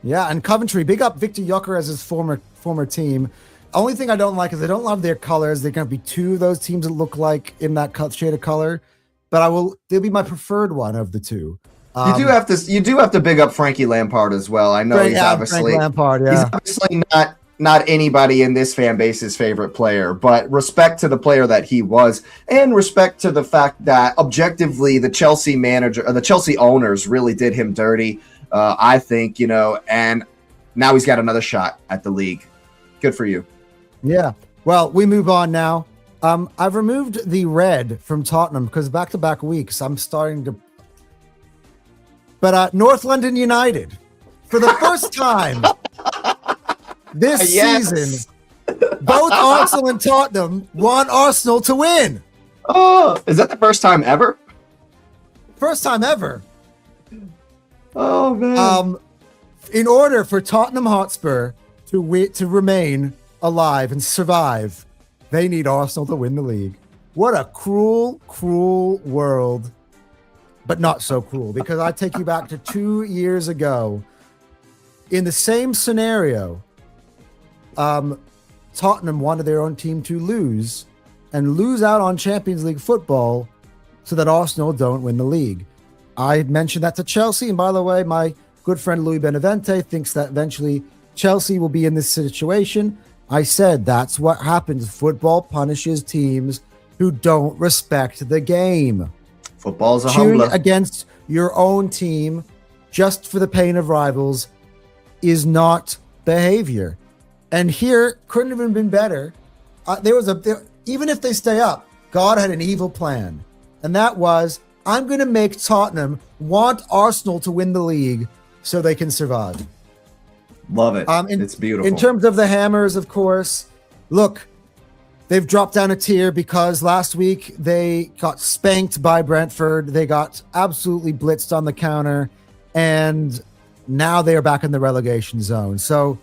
Yeah, and Coventry, big up Victor Gyökeres's former team. Only thing I don't like is I don't love their colors. They're going to be two of those teams that look like in that shade of color, but they'll be my preferred one of the two. You do have to big up Frankie Lampard as well. I know he's obviously not anybody in this fan base's favorite player, but respect to the player that he was, and respect to the fact that objectively the Chelsea manager or the Chelsea owners really did him dirty. I think, and now he's got another shot at the league. Good for you. Yeah. Well, we move on now. I've removed the red from Tottenham because back-to-back weeks I'm starting to. But North London United, for the first time this season, both Arsenal and Tottenham want Arsenal to win. Oh, is that the first time ever? First time ever. Oh, man. In order for Tottenham Hotspur to remain alive and survive, they need Arsenal to win the league. What a cruel, cruel world. But not so cruel, because I take you back to 2 years ago. In the same scenario, Tottenham wanted their own team to lose out on Champions League football so that Arsenal don't win the league. I mentioned that to Chelsea, and by the way, my good friend Louis Benavente thinks that eventually Chelsea will be in this situation. I said that's what happens. Football punishes teams who don't respect the game. Football's a Cheering humbler. against your own team just for the pain of rivals is not behavior. And here couldn't have been better. Even if they stay up, God had an evil plan. And that was, I'm going to make Tottenham want Arsenal to win the league so they can survive. Love it. It's beautiful. In terms of the Hammers, of course, look, they've dropped down a tier because last week they got spanked by Brentford. They got absolutely blitzed on the counter, and now they are back in the relegation zone. So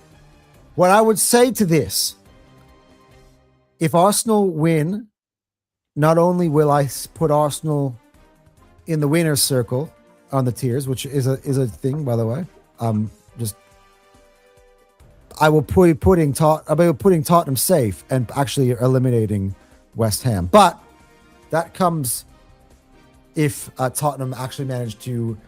what I would say to this, if Arsenal win, not only will I put Arsenal in the winner's circle on the tiers, which is a thing, by the way, I will putting Tottenham safe and actually eliminating West Ham. But that comes if Tottenham actually managed to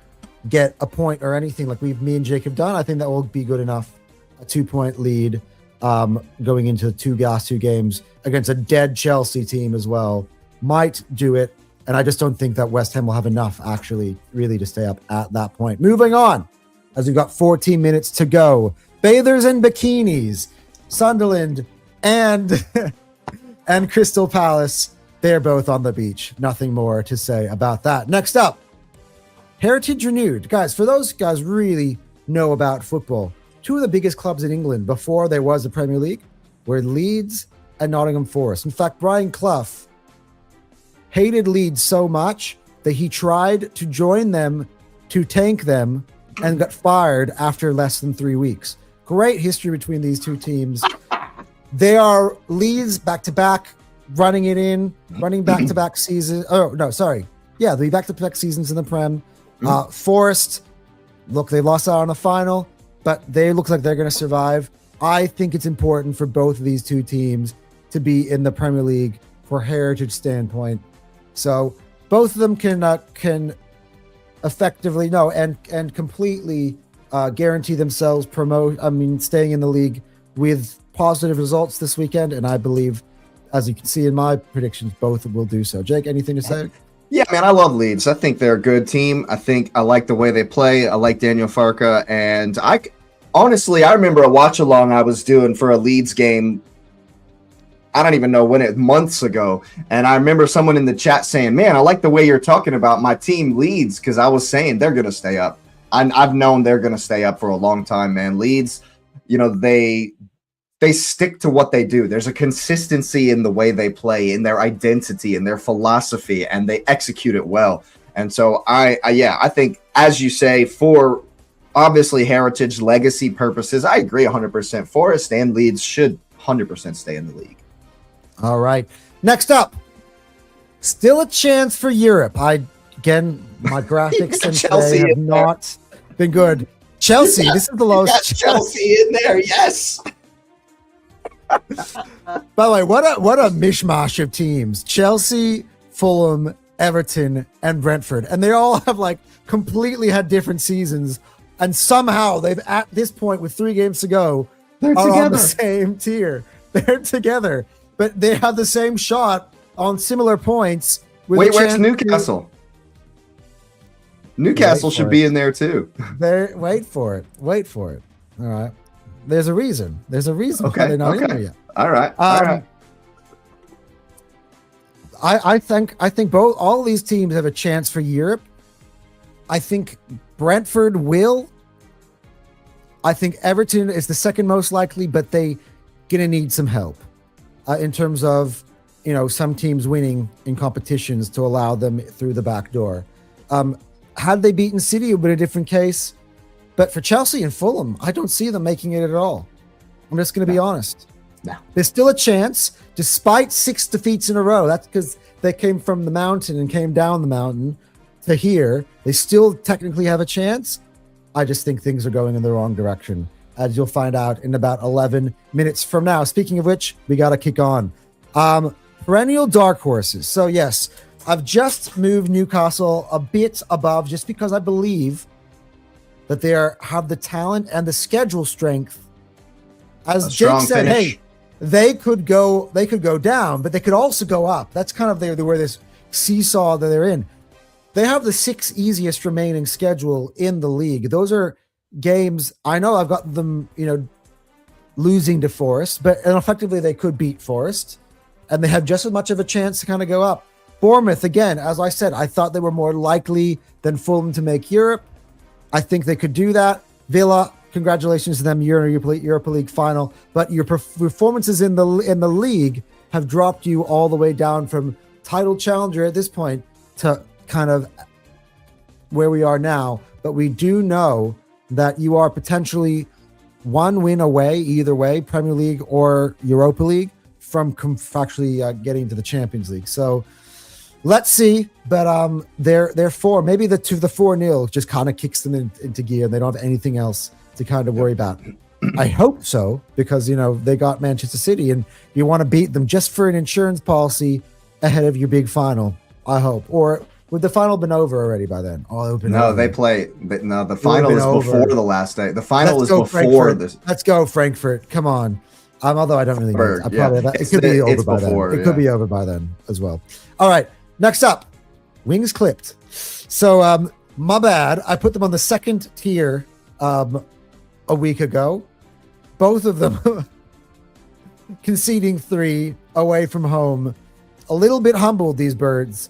get a point or anything like me and Jake have done. I think that will be good enough. A 2-point lead going into the last two games against a dead Chelsea team as well. Might do it. And I just don't think that West Ham will have enough actually really to stay up at that point. Moving on, as we've got 14 minutes to go. Bathers and bikinis, Sunderland and Crystal Palace, they're both on the beach. Nothing more to say about that. Next up, Heritage Renewed. Guys, for those guys really know about football, two of the biggest clubs in England before there was a Premier League were Leeds and Nottingham Forest. In fact, Brian Clough hated Leeds so much that he tried to join them to tank them and got fired after less than 3 weeks. Great history between these two teams. They are Leeds back-to-back, running back-to-back seasons. Oh, no, sorry. Yeah, the back-to-back seasons in the Prem. Forest, look, they lost out on the final, but they look like they're going to survive. I think it's important for both of these two teams to be in the Premier League for heritage standpoint. So both of them can effectively and completely guarantee themselves staying in the league with positive results this weekend. And I believe, as you can see in my predictions, both will do so. Jake, anything to say? Yeah, man, I love Leeds. I think they're a good team. I think I like the way they play. I like Daniel Farke, and honestly, I remember a watch along I was doing for a Leeds game. I don't even know when months ago, and I remember someone in the chat saying, "Man, I like the way you're talking about my team Leeds," because I was saying they're gonna stay up. I've known they're gonna stay up for a long time, man. Leeds, they stick to what they do. There's a consistency in the way they play, in their identity, in their philosophy, and they execute it well. And so I think, as you say, for obviously heritage legacy purposes, I agree 100%. Forest and Leeds should 100% stay in the league. All right. Next up, still a chance for Europe. My graphics and Chelsea have not been good. Chelsea, this is the lowest. Chelsea in there, yes. By the way, what a mishmash of teams. Chelsea, Fulham, Everton, and Brentford. And they all have completely had different seasons. And somehow they've, at this point with 3 games to go, are together on the same tier. They're together. But they have the same shot on similar points. Wait, where's Newcastle? Newcastle should be in there too. Wait for it. All right. There's a reason. Okay. They're not in there yet. All right. I think all these teams have a chance for Europe. I think Brentford will. I think Everton is the second most likely, but they gonna need some help in terms of some teams winning in competitions to allow them through the back door. Had they beaten City, it would be a different case. But for Chelsea and Fulham, I don't see them making it at all. I'm just going to be honest. No. There's still a chance, despite 6 defeats in a row. That's because they came from the mountain and came down the mountain to here. They still technically have a chance. I just think things are going in the wrong direction, as you'll find out in about 11 minutes from now. Speaking of which, we got to kick on. Perennial dark horses. So yes, I've just moved Newcastle a bit above just because I believe that they have the talent and the schedule strength. As Jake said, hey, they could go down, but they could also go up. That's kind of where this seesaw that they're in. They have the 6 easiest remaining schedule in the league. Those are games. I know I've got them, losing to Forest, but effectively they could beat Forest, and they have just as much of a chance to kind of go up. Bournemouth, again, as I said, I thought they were more likely than Fulham to make Europe. I think they could do that. Villa, congratulations to them. You're in a Europa League final, but your performances in the league have dropped you all the way down from title challenger at this point to kind of where we are now. But we do know that you are potentially 1 win away, either way, Premier League or Europa League, from actually getting to the Champions League. So let's see, but they're 4. Maybe the 4-0 just kind of kicks them into gear, and they don't have anything else to kind of worry about. I hope so, because they got Manchester City, and you want to beat them just for an insurance policy ahead of your big final. I hope, or would the final been over already by then? They play, but no, the final is before the last day. The final is before this. Let's go, Frankfurt! Come on. Although I don't really know. It could be over by then. It could be over by then as well. All right. Next up, wings clipped. So my bad. I put them on the second tier a week ago. Both of them conceding 3 away from home. A little bit humbled, these birds.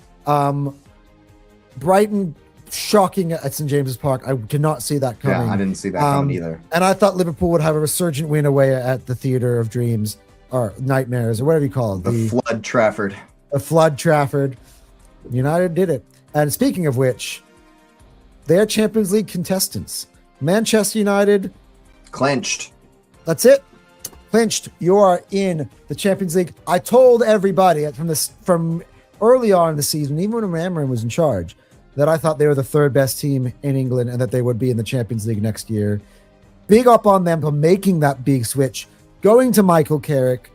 Brighton shocking at St. James's Park. I did not see that coming. Yeah, I didn't see that coming either. And I thought Liverpool would have a resurgent win away at the Theatre of Dreams, or Nightmares, or whatever you call it. The Flood Trafford. The Flood Trafford. United did it. And speaking of which, they are Champions League contestants. Manchester United clinched. That's it. Clinched. You are in the Champions League. I told everybody from early on in the season, even when Amarin was in charge, that I thought they were the 3rd best team in England and that they would be in the Champions League next year. Big up on them for making that big switch, going to Michael Carrick,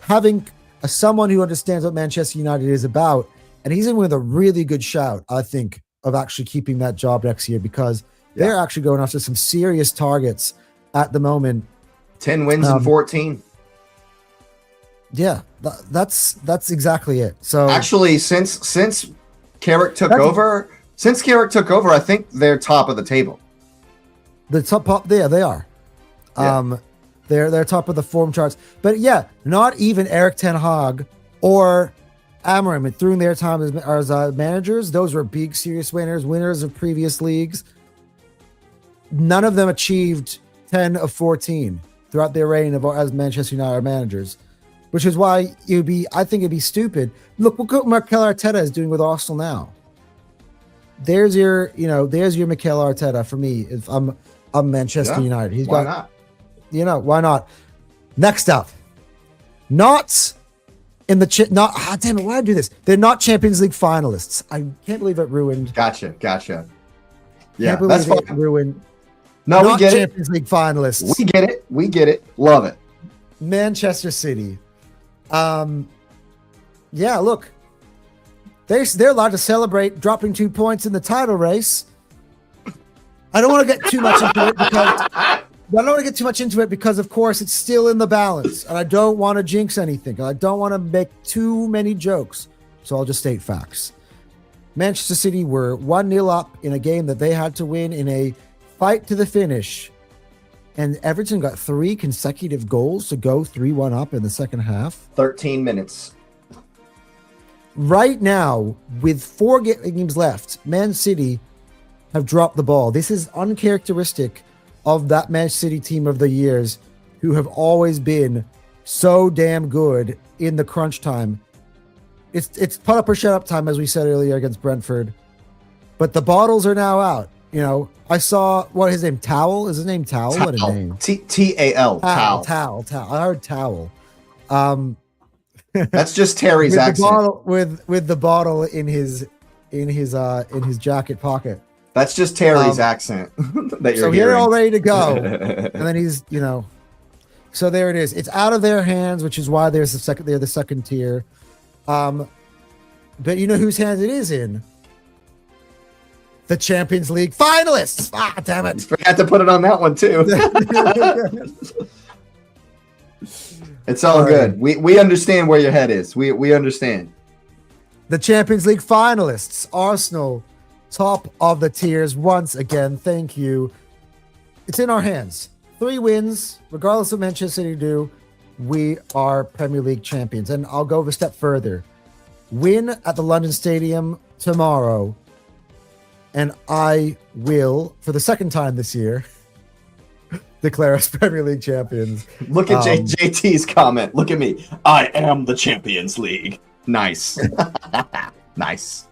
having someone who understands what Manchester United is about. And he's in with a really good shout, I think, of actually keeping that job next year, because they're actually going after some serious targets at the moment. 10 wins and 14. Yeah, that's exactly it. So actually, since Carrick took over. Since Carrick took over, I think they're top of the table. The top there, they are. Yeah. They're top of the form charts. But yeah, not even Eric Ten Hag or Amorim during their time as managers. Those were big, serious winners of previous leagues. None of them achieved 10 of 14 throughout their reign as Manchester United managers, which is why I think it'd be stupid. Look what Mikel Arteta is doing with Arsenal now. There's your Mikel Arteta for me. If I'm Manchester United, Why not? Why not? Next up, not in the damn it, why did I do this? They're not Champions League finalists. I can't believe it ruined. Gotcha. Yeah, Can't that's believe it fine. ruined. No, Not we get Champions League finalists. it. We get it. Love it. Manchester City. Yeah, look. They're allowed to celebrate dropping 2 points in the title race. I don't want to get too much into it because of course it's still in the balance and I don't want to jinx anything. I don't want to make too many jokes. So I'll just state facts. Manchester City were 1-0 up in a game that they had to win in a fight to the finish. And Everton got 3 consecutive goals to go 3-1 up in the second half. 13 minutes. Right now, with 4 games left, Man City have dropped the ball. This is uncharacteristic of that Man City team of the years who have always been so damn good in the crunch time. It's put up or shut up time, as we said earlier against Brentford. But the bottles are now out. I saw, what his name? Towel? Is his name Towel? What a name. T-A-L. Towel. I heard Towel. That's just Terry's with accent. The bottle, with the bottle in his jacket pocket. That's just Terry's accent that you're so hearing. They're all ready to go, and then he's So there it is. It's out of their hands, which is why they're the second tier. But you know whose hands it is in? The Champions League finalists. Ah, damn it! Forgot to put it on that one too. It's all good. We understand where your head is. We understand. The Champions League finalists, Arsenal, top of the tiers once again. Thank you. It's in our hands. 3 wins, regardless of Manchester City do. We are Premier League champions. And I'll go a step further. Win at the London Stadium tomorrow, and I will, for the second time this year, declare us Premier League champions. Look at JT's comment. Look at me. I am the Champions League. Nice. Nice.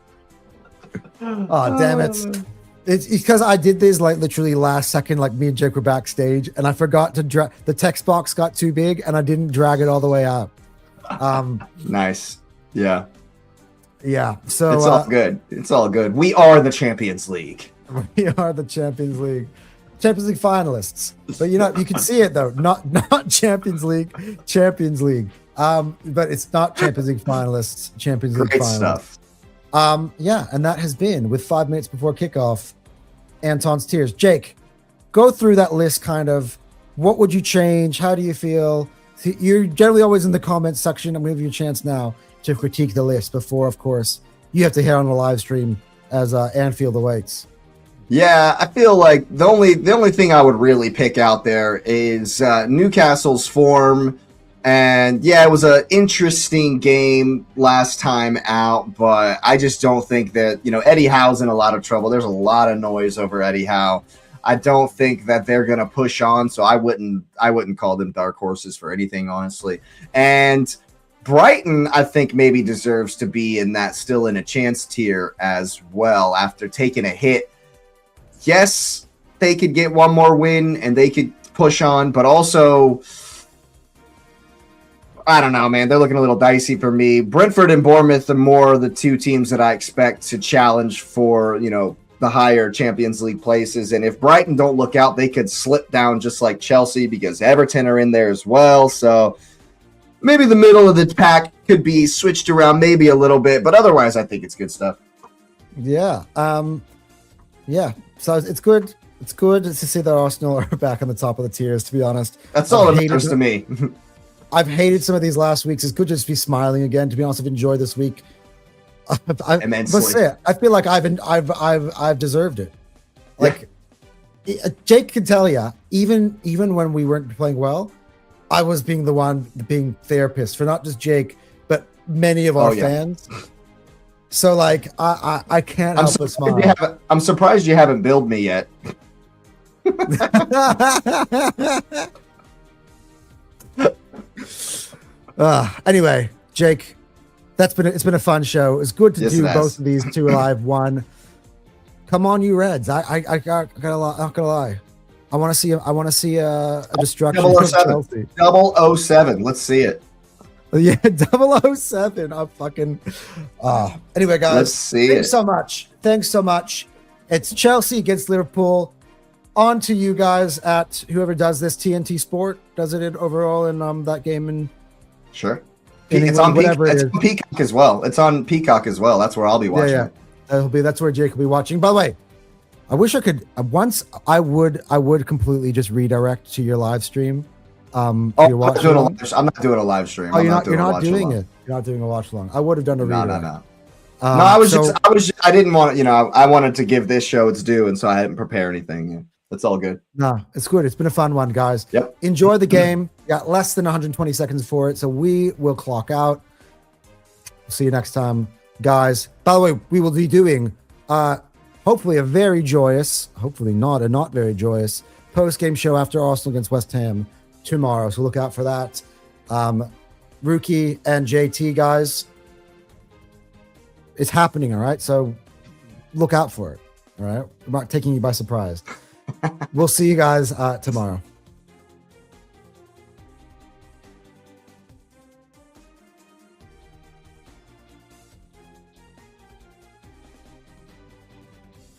Oh, damn it. It's because I did this like literally last second, like me and Jake were backstage, and I forgot to drag the text box got too big and I didn't drag it all the way out. Nice. Yeah. Yeah. So it's all good. It's all good. We are the Champions League. We are the Champions League finalists. But you can see it though. Not Champions League. But it's not Champions League finalists. Champions League Great finalists. stuff. Yeah, and that has been, with 5 minutes before kickoff, Anton's tiers. Jake, go through that list kind of. What would you change? How do you feel? You're generally always in the comments section. I'm going to give you a chance now to critique the list before, of course, you have to head on the live stream as Anfield awaits. Yeah, I feel like the only thing I would really pick out there is Newcastle's form. And yeah, it was an interesting game last time out, but I just don't think that, Eddie Howe's in a lot of trouble. There's a lot of noise over Eddie Howe. I don't think that they're going to push on, so I wouldn't call them dark horses for anything, honestly. And Brighton, I think, maybe deserves to be in that still in a chance tier as well after taking a hit. Yes, they could get one more win and they could push on, but also, I don't know, man. They're looking a little dicey for me. Brentford and Bournemouth are more the 2 teams that I expect to challenge for, the higher Champions League places. And if Brighton don't look out, they could slip down just like Chelsea because Everton are in there as well. So maybe the middle of the pack could be switched around maybe a little bit, but otherwise I think it's good stuff. Yeah. Yeah. So it's good. It's good to see that Arsenal are back on the top of the tiers, to be honest. That's all that matters to me. I've hated some of these last weeks. It's good to just be smiling again. To be honest, I've enjoyed this week. immensely. Let's say it. I feel like I've deserved it. Like Jake can tell you, even when we weren't playing well, I was being the one being therapist for not just Jake, but many of our fans. So like I can't help but smile. I'm surprised you haven't billed me yet. Anyway, Jake, it's been a fun show. It's good to do both of these two live. One, come on, you Reds! I not gonna lie. I want to see a destruction of Chelsea. 007. Let's see it. Yeah, 007. I'm fucking. Anyway, guys, let's see thanks so much. Thanks so much. It's Chelsea against Liverpool. On to you guys at whoever does this. TNT Sport does it in overall in that game in. Sure. It's on Peacock as well. It's on Peacock as well. That's where I'll be watching. Yeah. That's where Jake will be watching. By the way, I wish I could. Once I would completely just redirect to your live stream. I'm not doing a live stream. Oh, you're not doing it. You're not doing a watch along. I would have done a redirect. No. I didn't want to, I wanted to give this show its due, and so I didn't prepare anything. It's all good. No, it's good. It's been a fun one, guys. Yep. Enjoy the game. Got less than 120 seconds for it, so we will clock out. See you next time, guys. By the way, we will be doing hopefully a very joyous, hopefully not very joyous post-game show after Arsenal against West Ham tomorrow. So look out for that. Rookie and JT, guys, it's happening, all right? So look out for it, all right? I'm not taking you by surprise. We'll see you guys tomorrow.